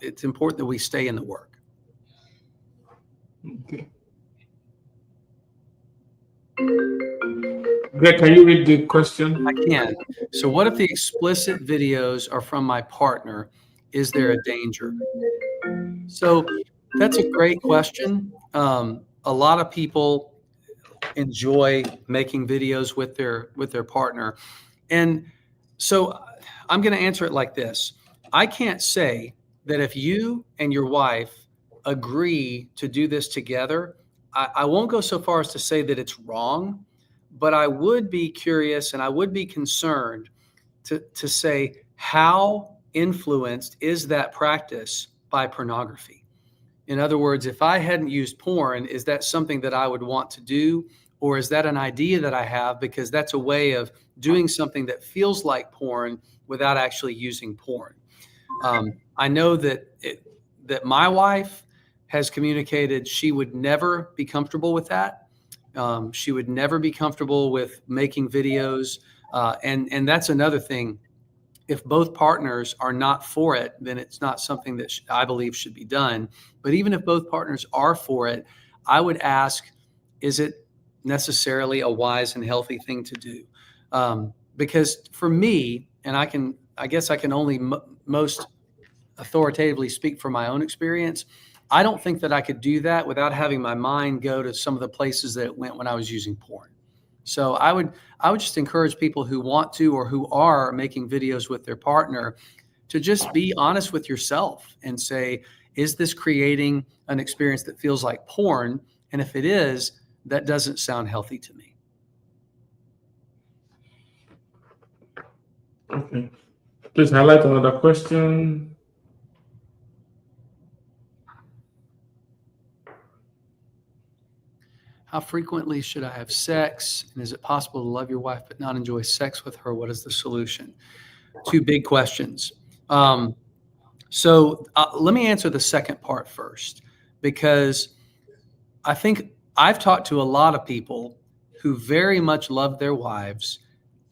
it's important that we stay in the work. Okay. Greg, can you read the question? I can. So what if the explicit videos are from my partner? Is there a danger? So that's a great question. A lot of people enjoy making videos with their partner. And so I'm going to answer it like this. I can't say that if you and your wife agree to do this together, I won't go so far as to say that it's wrong, but I would be curious and I would be concerned to say, how influenced is that practice by pornography? In other words, if I hadn't used porn, is that something that I would want to do? Or is that an idea that I have because that's a way of doing something that feels like porn without actually using porn? I know that my wife has communicated she would never be comfortable with that. She would never be comfortable with making videos. And that's another thing. If both partners are not for it, then it's not something that I believe should be done. But even if both partners are for it, I would ask, is it necessarily a wise and healthy thing to do? Because for me, and I guess I can only most authoritatively speak from my own experience, I don't think that I could do that without having my mind go to some of the places that it went when I was using porn. So I would just encourage people who want to or who are making videos with their partner to just be honest with yourself and say, is this creating an experience that feels like porn? And if it is, that doesn't sound healthy to me. Okay. Please highlight another question. How frequently should I have sex? And is it possible to love your wife but not enjoy sex with her? What is the solution? Two big questions. So let me answer the second part first, because I think I've talked to a lot of people who very much love their wives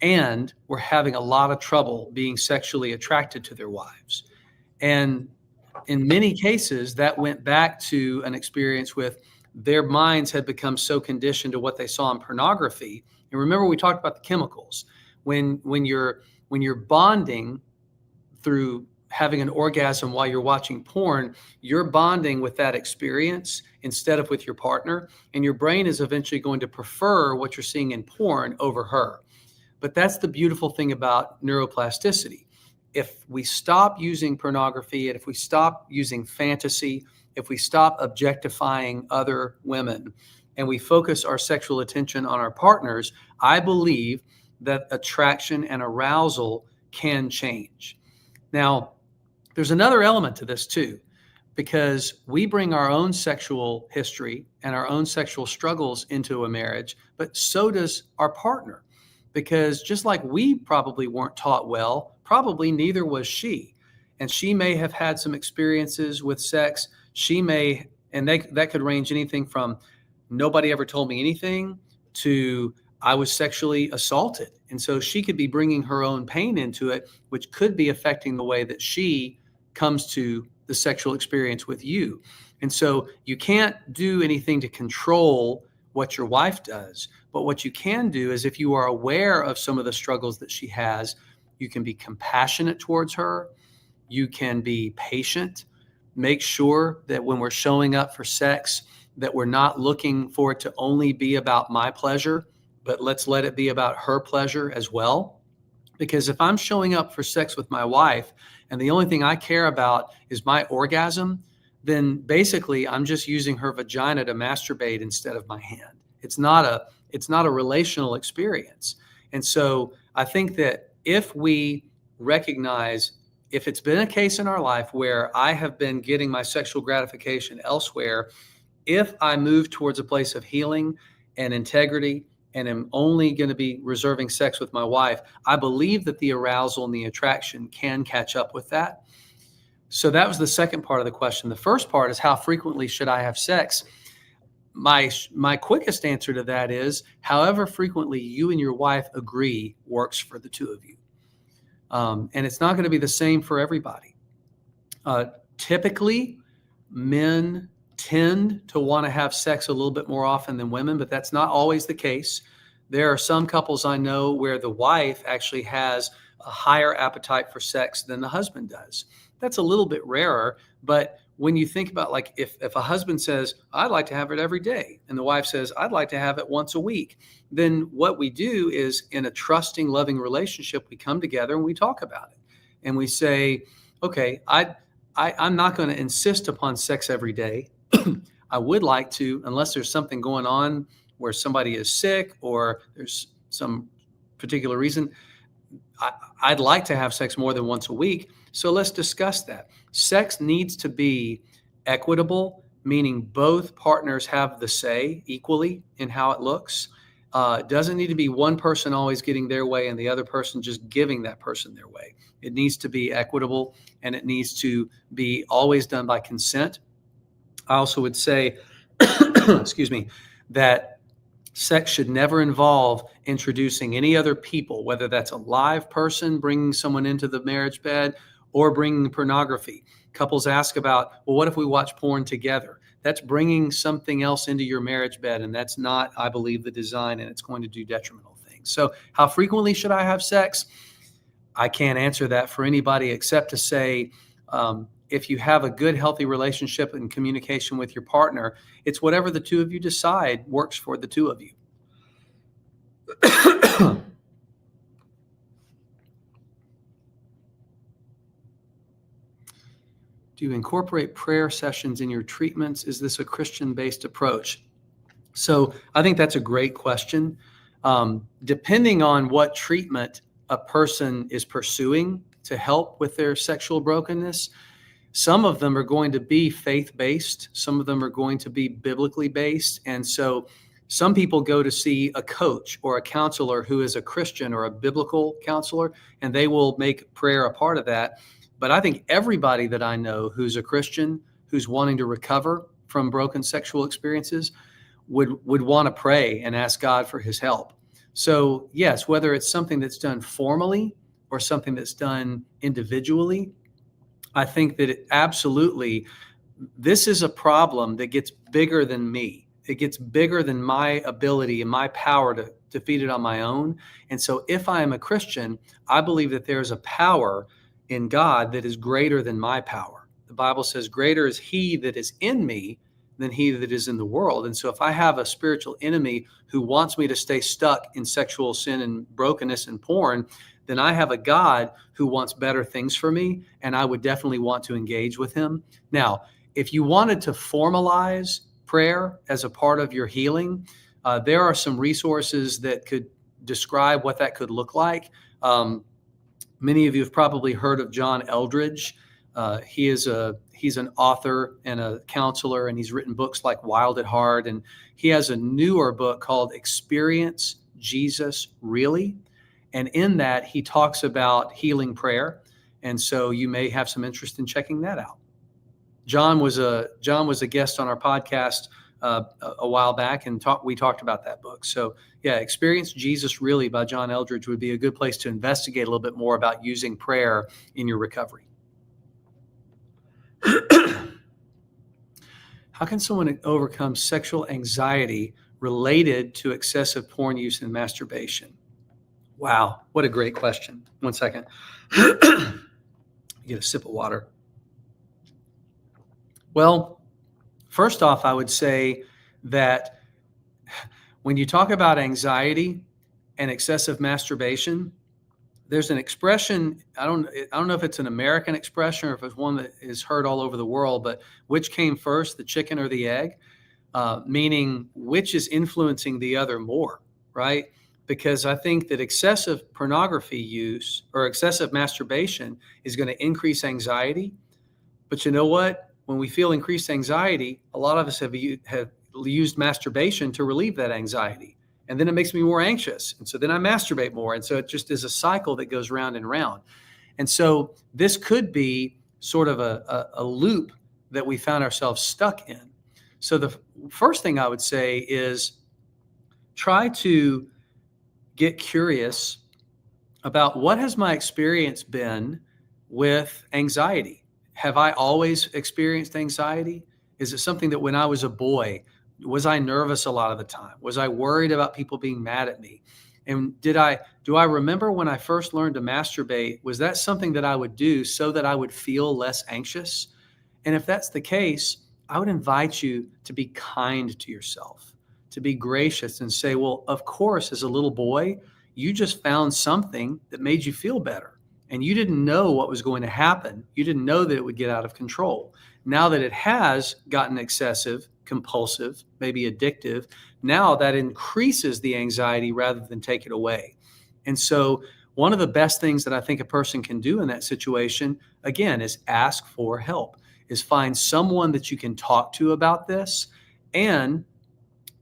and were having a lot of trouble being sexually attracted to their wives. And in many cases, that went back to an experience with their minds had become so conditioned to what they saw in pornography. And remember, we talked about the chemicals. When you're bonding through having an orgasm while you're watching porn, you're bonding with that experience instead of with your partner, and your brain is eventually going to prefer what you're seeing in porn over her. But that's the beautiful thing about neuroplasticity. If we stop using pornography, and if we stop using fantasy, if we stop objectifying other women, and we focus our sexual attention on our partners, I believe that attraction and arousal can change. Now, there's another element to this too, because we bring our own sexual history and our own sexual struggles into a marriage, but so does our partner. Because just like we probably weren't taught well, probably neither was she. And she may have had some experiences with sex. She may, and that could range anything from nobody ever told me anything to I was sexually assaulted. And so she could be bringing her own pain into it, which could be affecting the way that she comes to the sexual experience with you. And so you can't do anything to control what your wife does. But what you can do is, if you are aware of some of the struggles that she has, you can be compassionate towards her. You can be patient. Make sure that when we're showing up for sex, that we're not looking for it to only be about my pleasure, but let's let it be about her pleasure as well. Because if I'm showing up for sex with my wife and the only thing I care about is my orgasm, then basically I'm just using her vagina to masturbate instead of my hand. It's not a relational experience. And so I think that if we recognize, if it's been a case in our life where I have been getting my sexual gratification elsewhere, if I move towards a place of healing and integrity and am only going to be reserving sex with my wife, I believe that the arousal and the attraction can catch up with that. So that was the second part of the question. The first part is, how frequently should I have sex? My quickest answer to that is, however frequently you and your wife agree works for the two of you. And it's not going to be the same for everybody. Typically, men tend to want to have sex a little bit more often than women, but that's not always the case. There are some couples I know where the wife actually has a higher appetite for sex than the husband does. That's a little bit rarer, but when you think about, like, if a husband says, I'd like to have it every day, and the wife says, I'd like to have it once a week, then what we do is, in a trusting, loving relationship, we come together and we talk about it. And we say, okay, I'm not going to insist upon sex every day. I would like to, unless there's something going on where somebody is sick or there's some particular reason, I'd like to have sex more than once a week. So let's discuss that. Sex needs to be equitable, meaning both partners have the say equally in how it looks. It doesn't need to be one person always getting their way and the other person just giving that person their way. It needs to be equitable, and it needs to be always done by consent. I also would say, excuse me, that sex should never involve introducing any other people, whether that's a live person bringing someone into the marriage bed or bringing pornography. Couples ask about, well, what if we watch porn together? That's bringing something else into your marriage bed, and that's not, I believe, the design, and it's going to do detrimental things. So how frequently should I have sex? I can't answer that for anybody except to say, if you have a good, healthy relationship and communication with your partner, it's whatever the two of you decide works for the two of you. Do you incorporate prayer sessions in your treatments? Is this a Christian-based approach? So I think that's a great question. Depending on what treatment a person is pursuing to help with their sexual brokenness, some of them are going to be faith-based. Some of them are going to be biblically based. And so some people go to see a coach or a counselor who is a Christian or a biblical counselor, and they will make prayer a part of that. But I think everybody that I know who's a Christian, who's wanting to recover from broken sexual experiences, would want to pray and ask God for his help. So yes, whether it's something that's done formally or something that's done individually, I think that it absolutely, this is a problem that gets bigger than me. It gets bigger than my ability and my power to defeat it on my own. And so if I am a Christian, I believe that there is a power in God that is greater than my power. The Bible says, greater is he that is in me than he that is in the world. And so if I have a spiritual enemy who wants me to stay stuck in sexual sin and brokenness and porn, then I have a God who wants better things for me, and I would definitely want to engage with him. Now, if you wanted to formalize prayer as a part of your healing, there are some resources that could describe what that could look like. Many of you have probably heard of John Eldredge. He's an author and a counselor, and he's written books like Wild at Heart. And he has a newer book called Experience Jesus Really. And in that, he talks about healing prayer. And so you may have some interest in checking that out. John was a guest on our podcast a while back, and we talked about that book. So yeah, Experience Jesus Really by John Eldredge would be a good place to investigate a little bit more about using prayer in your recovery. How can someone overcome sexual anxiety related to excessive porn use and masturbation? Wow, what a great question. One second. Get a sip of water. Well, first off, I would say that when you talk about anxiety and excessive masturbation, there's an expression, I don't know if it's an American expression or if it's one that is heard all over the world, but which came first, the chicken or the egg? Meaning which is influencing the other more, right? Because I think that excessive pornography use or excessive masturbation is going to increase anxiety. But you know what? When we feel increased anxiety, a lot of us have used masturbation to relieve that anxiety. And then it makes me more anxious. And so then I masturbate more. And so it just is a cycle that goes round and round. And so this could be sort of a loop that we found ourselves stuck in. So the first thing I would say is try to get curious about what has my experience been with anxiety. Have I always experienced anxiety? Is it something that when I was a boy, was I nervous a lot of the time? Was I worried about people being mad at me? And do I remember when I first learned to masturbate, was that something that I would do so that I would feel less anxious? And if that's the case, I would invite you to be kind to yourself, to be gracious and say, well, of course, as a little boy, you just found something that made you feel better. And you didn't know what was going to happen. You didn't know that it would get out of control. Now that it has gotten excessive, compulsive, maybe addictive, now that increases the anxiety rather than take it away. And so one of the best things that I think a person can do in that situation, again, is ask for help, is find someone that you can talk to about this and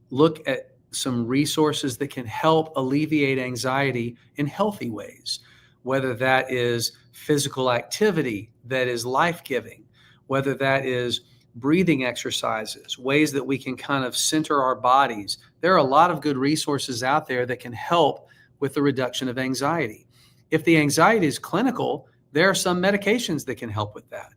look at some resources that can help alleviate anxiety in healthy ways, whether that is physical activity that is life-giving, whether that is breathing exercises, ways that we can kind of center our bodies. There are a lot of good resources out there that can help with the reduction of anxiety. If the anxiety is clinical, there are some medications that can help with that.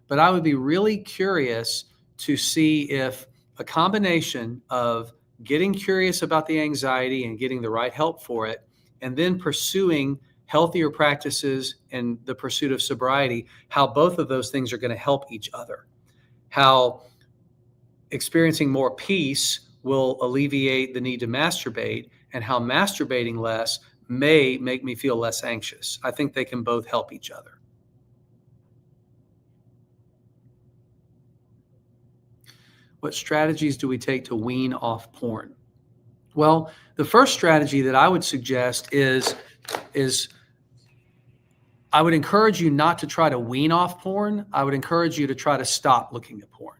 But I would be really curious to see if a combination of getting curious about the anxiety and getting the right help for it, and then pursuing healthier practices and the pursuit of sobriety, how both of those things are going to help each other. How experiencing more peace will alleviate the need to masturbate, and how masturbating less may make me feel less anxious. I think they can both help each other. What strategies do we take to wean off porn? Well, the first strategy that I would suggest is I would encourage you not to try to wean off porn. I would encourage you to try to stop looking at porn.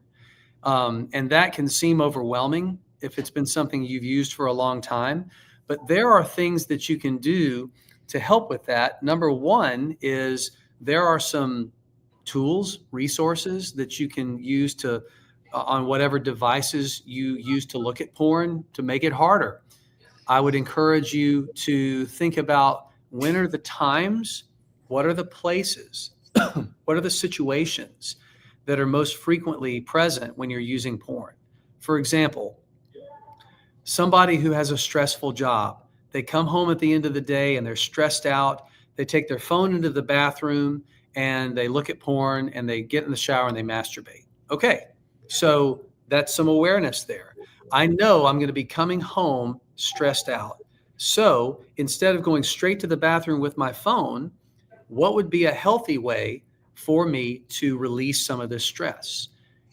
And that can seem overwhelming if it's been something you've used for a long time. But there are things that you can do to help with that. Number one is there are some tools, resources that you can use to on whatever devices you use to look at porn to make it harder. I would encourage you to think about when are the times, what are the places, what are the situations that are most frequently present when you're using porn. For example, somebody who has a stressful job, they come home at the end of the day and they're stressed out. They take their phone into the bathroom and they look at porn and they get in the shower and they masturbate. Okay, so that's some awareness there. I know I'm going to be coming home stressed out. So instead of going straight to the bathroom with my phone, what would be a healthy way for me to release some of this stress?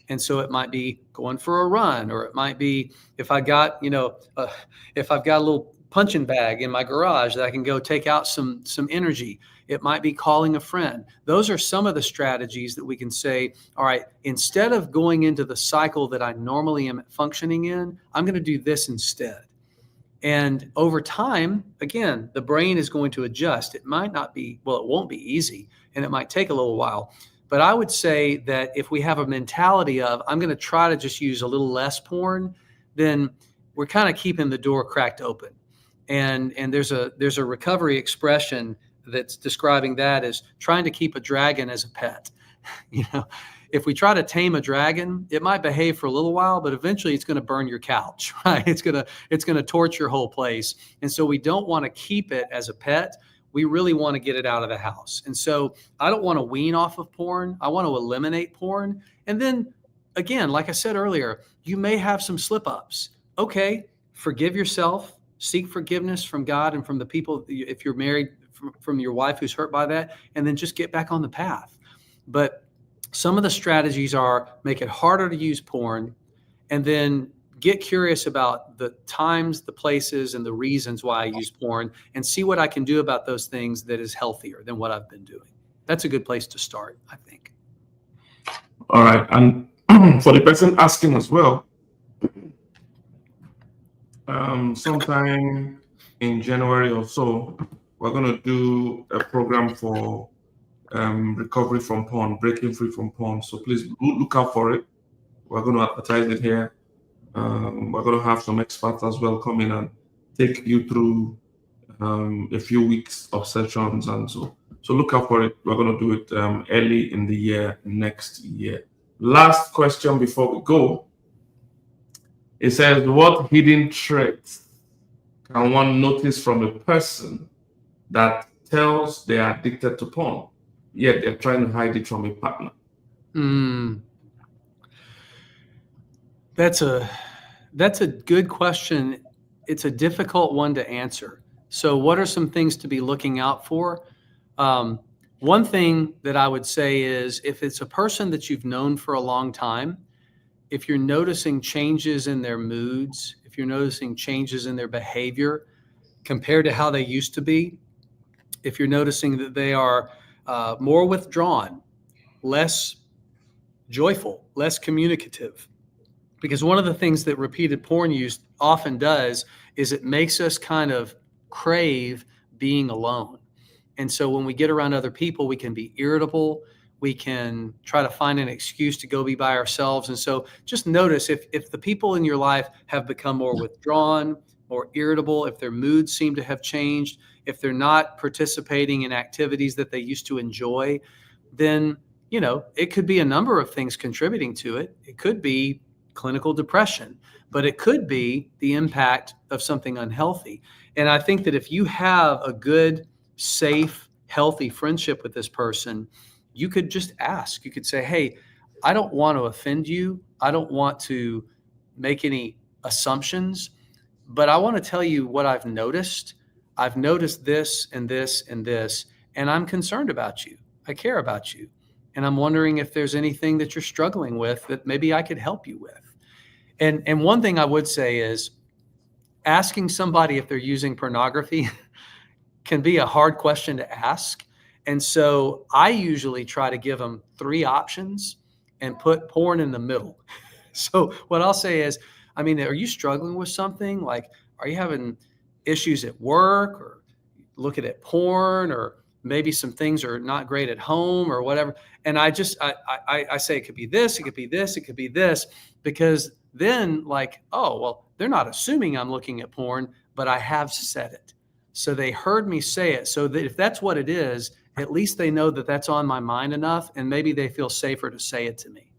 And so it might be going for a run, or it might be if I got, if I've got a little punching bag in my garage that I can go take out some energy. It might be calling a friend. Those are some of the strategies that we can say, all right, instead of going into the cycle that I normally am functioning in, I'm going to do this instead. And over time, again, the brain is going to adjust. It might not be, well, it won't be easy, and it might take a little while. But I would say that if we have a mentality of, I'm going to try to just use a little less porn, then we're kind of keeping the door cracked open. And there's a recovery expression that's describing that as trying to keep a dragon as a pet. If we try to tame a dragon, it might behave for a little while, but eventually it's going to burn your couch, right? It's going to torch your whole place. And so we don't want to keep it as a pet. We really want to get it out of the house. And so I don't want to wean off of porn. I want to eliminate porn. And then again, like I said earlier, you may have some slip ups. Okay, forgive yourself, seek forgiveness from God and from the people, if you're married, from your wife who's hurt by that, and then just get back on the path. But some of the strategies are make it harder to use porn, and then get curious about the times, the places, and the reasons why I use porn, and see what I can do about those things that is healthier than what I've been doing. That's a good place to start, I think. All right. And for the person asking as well, sometime in January or so, we're going to do a program for recovery from porn, breaking free from porn. So please look out for it. We're going to advertise it here. We're going to have some experts as well come in and take you through a few weeks of sessions, and so look out for it. We're going to do it early in the year, next year. Last question before we go. It says, what hidden traits can one notice from a person that tells they are addicted to porn, yet they're trying to hide it from a partner? That's a good question. It's a difficult one to answer. So what are some things to be looking out for? One thing that I would say is, if it's a person that you've known for a long time, if you're noticing changes in their moods, if you're noticing changes in their behavior compared to how they used to be, if you're noticing that they are more withdrawn, less joyful, less communicative. Because one of the things that repeated porn use often does is it makes us kind of crave being alone. And so when we get around other people, we can be irritable. We can try to find an excuse to go be by ourselves. And so just notice if the people in your life have become more withdrawn, more irritable, if their moods seem to have changed, if they're not participating in activities that they used to enjoy, then, it could be a number of things contributing to it. It could be clinical depression, but it could be the impact of something unhealthy. And I think that if you have a good, safe, healthy friendship with this person, you could just ask. You could say, hey, I don't want to offend you. I don't want to make any assumptions, but I want to tell you what I've noticed. I've noticed this and this and this, and I'm concerned about you. I care about you. And I'm wondering if there's anything that you're struggling with that maybe I could help you with. And one thing I would say is, asking somebody if they're using pornography can be a hard question to ask. And so I usually try to give them 3 options and put porn in the middle. So what I'll say is, are you struggling with something? Like, are you having issues at work, or looking at porn, or maybe some things are not great at home or whatever? And I say it could be this, it could be this, it could be this, because then, like, oh, well, they're not assuming I'm looking at porn. but I have said it. So they heard me say it. So that if that's what it is, at least they know that that's on my mind enough, and maybe they feel safer to say it to me.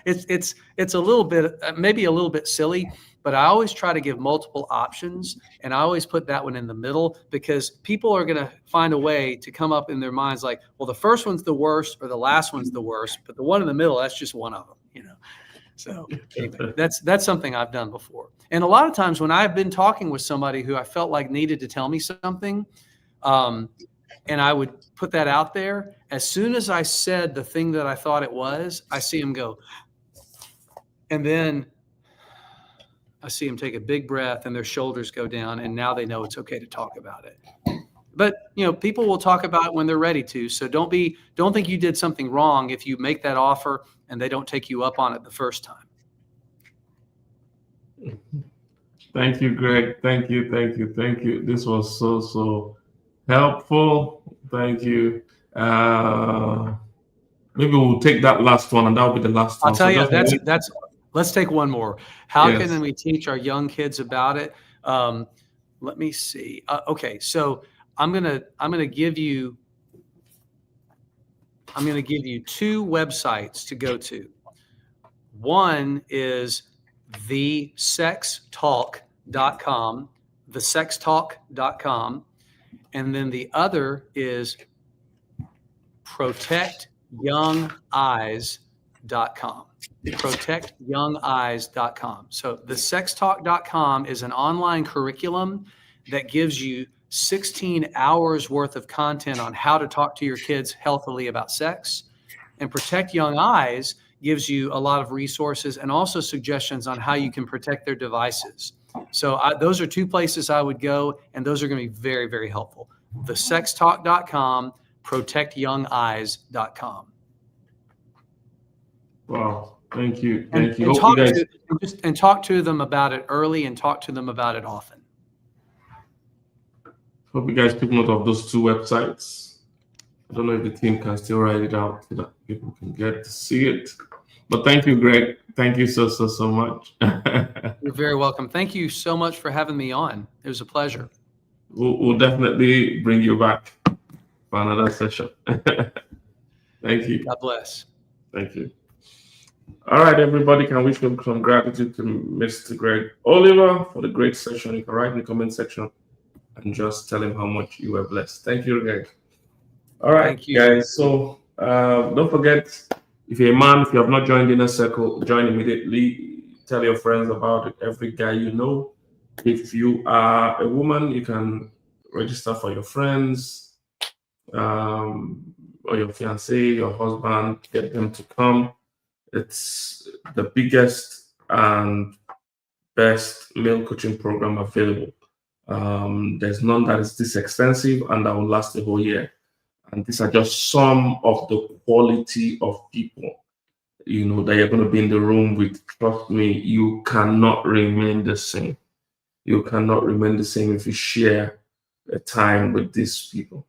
It's a little bit, maybe a little bit silly, but I always try to give multiple options, and I always put that one in the middle, because people are going to find a way to come up in their minds like, well, the first one's the worst or the last one's the worst, but the one in the middle, that's just one of them, you know. So anyway, that's something I've done before. And a lot of times when I've been talking with somebody who I felt like needed to tell me something, and I would put that out there, as soon as I said the thing that I thought it was, I see them go, and then I see them take a big breath and their shoulders go down, and now they know it's okay to talk about it. But, you know, people will talk about it when they're ready to. So don't think you did something wrong if you make that offer and they don't take you up on it the first time. Thank you, Greg. Thank you. This was so helpful. Thank you. Maybe we'll take that last one, and that'll be the last one. I'll tell you, that's. Let's take one more. How Yes. can we teach our young kids about it? Let me see. Okay, so I'm gonna give you two websites to go to. One is thesextalk.com, thesextalk.com, and then the other is protectyoungeyes.com. protectyoungeyes.com. So thesextalk.com is an online curriculum that gives you 16 hours worth of content on how to talk to your kids healthily about sex. And Protect Young Eyes gives you a lot of resources and also suggestions on how you can protect their devices. So those are two places I would go, and those are going to be very, very helpful. Thesextalk.com, protectyoungeyes.com. Wow. Thank you. And talk to them about it early, and talk to them about it often. Hope you guys took note of those two websites. I don't know if the team can still write it out so that people can get to see it. But thank you, Greg. Thank you so much. You're very welcome. Thank you so much for having me on. It was a pleasure. We'll definitely bring you back for another session. Thank you. God bless. Thank you. All right, everybody, can wish some gratitude to Mr. Greg Oliver for the great session. You can write in the comment section and just tell him how much you were blessed. Thank you, Greg. All right, guys. So don't forget, if you're a man, if you have not joined Inner Circle, join immediately. Tell your friends about it. Every guy you know. If you are a woman, you can register for your friends, or your fiancé, your husband, get them to come. It's the biggest and best male coaching program available. There's none that is this extensive and that will last a whole year. And these are just some of the quality of people, you know, that you're going to be in the room with. Trust me, you cannot remain the same. You cannot remain the same if you share a time with these people.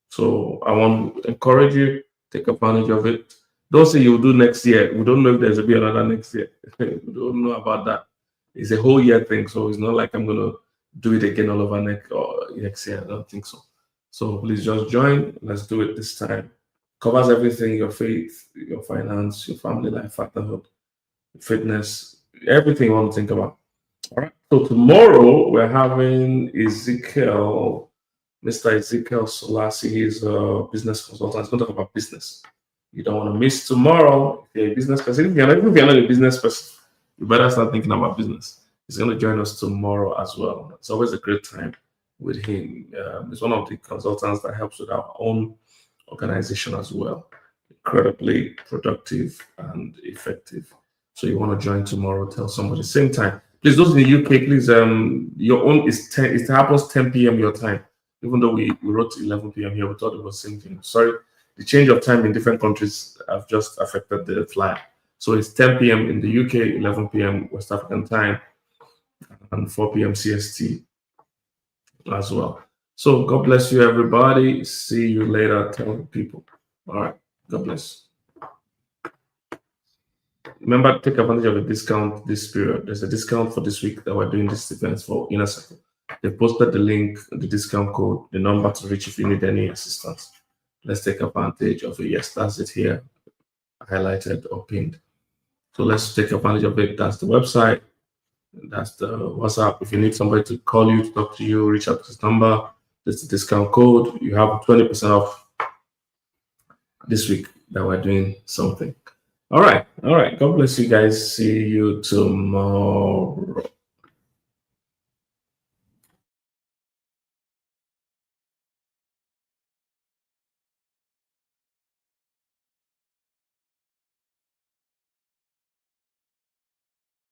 So I want to encourage you, take advantage of it. Don't say you'll do next year. We don't know if there's going to be another next year. We don't know about that. It's a whole year thing. So it's not like I'm going to do it again all over next year. I don't think so. So please just join. Let's do it this time. Covers everything: your faith, your finance, your family life, fatherhood, fitness, everything you want to think about. All right. So tomorrow we're having Ezekiel, Mr. Ezekiel Solasi. He's a business consultant. He's going to talk about business. You don't want to miss tomorrow. If you're a business person, if you're not a business person, you better start thinking about business. He's going to join us tomorrow as well. It's always a great time with him. He's one of the consultants that helps with our own organization as well. Incredibly productive and effective. So you want to join tomorrow, tell somebody. Same time. Please, those in the UK, please, your own is 10, it happens 10 p.m. your time. Even though we wrote 11 p.m. here, we thought it was the same thing. Sorry, the change of time in different countries have just affected the flyer. So it's 10 p.m. in the UK, 11 p.m. West African time, and 4 p.m. CST as well. So God bless you, everybody. See you later. Tell people. All right. God bless. Remember, take advantage of a discount this period. There's a discount for this week that we're doing this event for Inner Circle. They posted the link, the discount code, the number to reach if you need any assistance. Let's take advantage of it. Yes, that's it here, highlighted or pinned. So let's take advantage of it. That's the website. That's the WhatsApp. If you need somebody to call you, to talk to you, reach out to this number. That's the discount code. You have 20% off this week that we're doing something. All right. God bless you guys. See you tomorrow.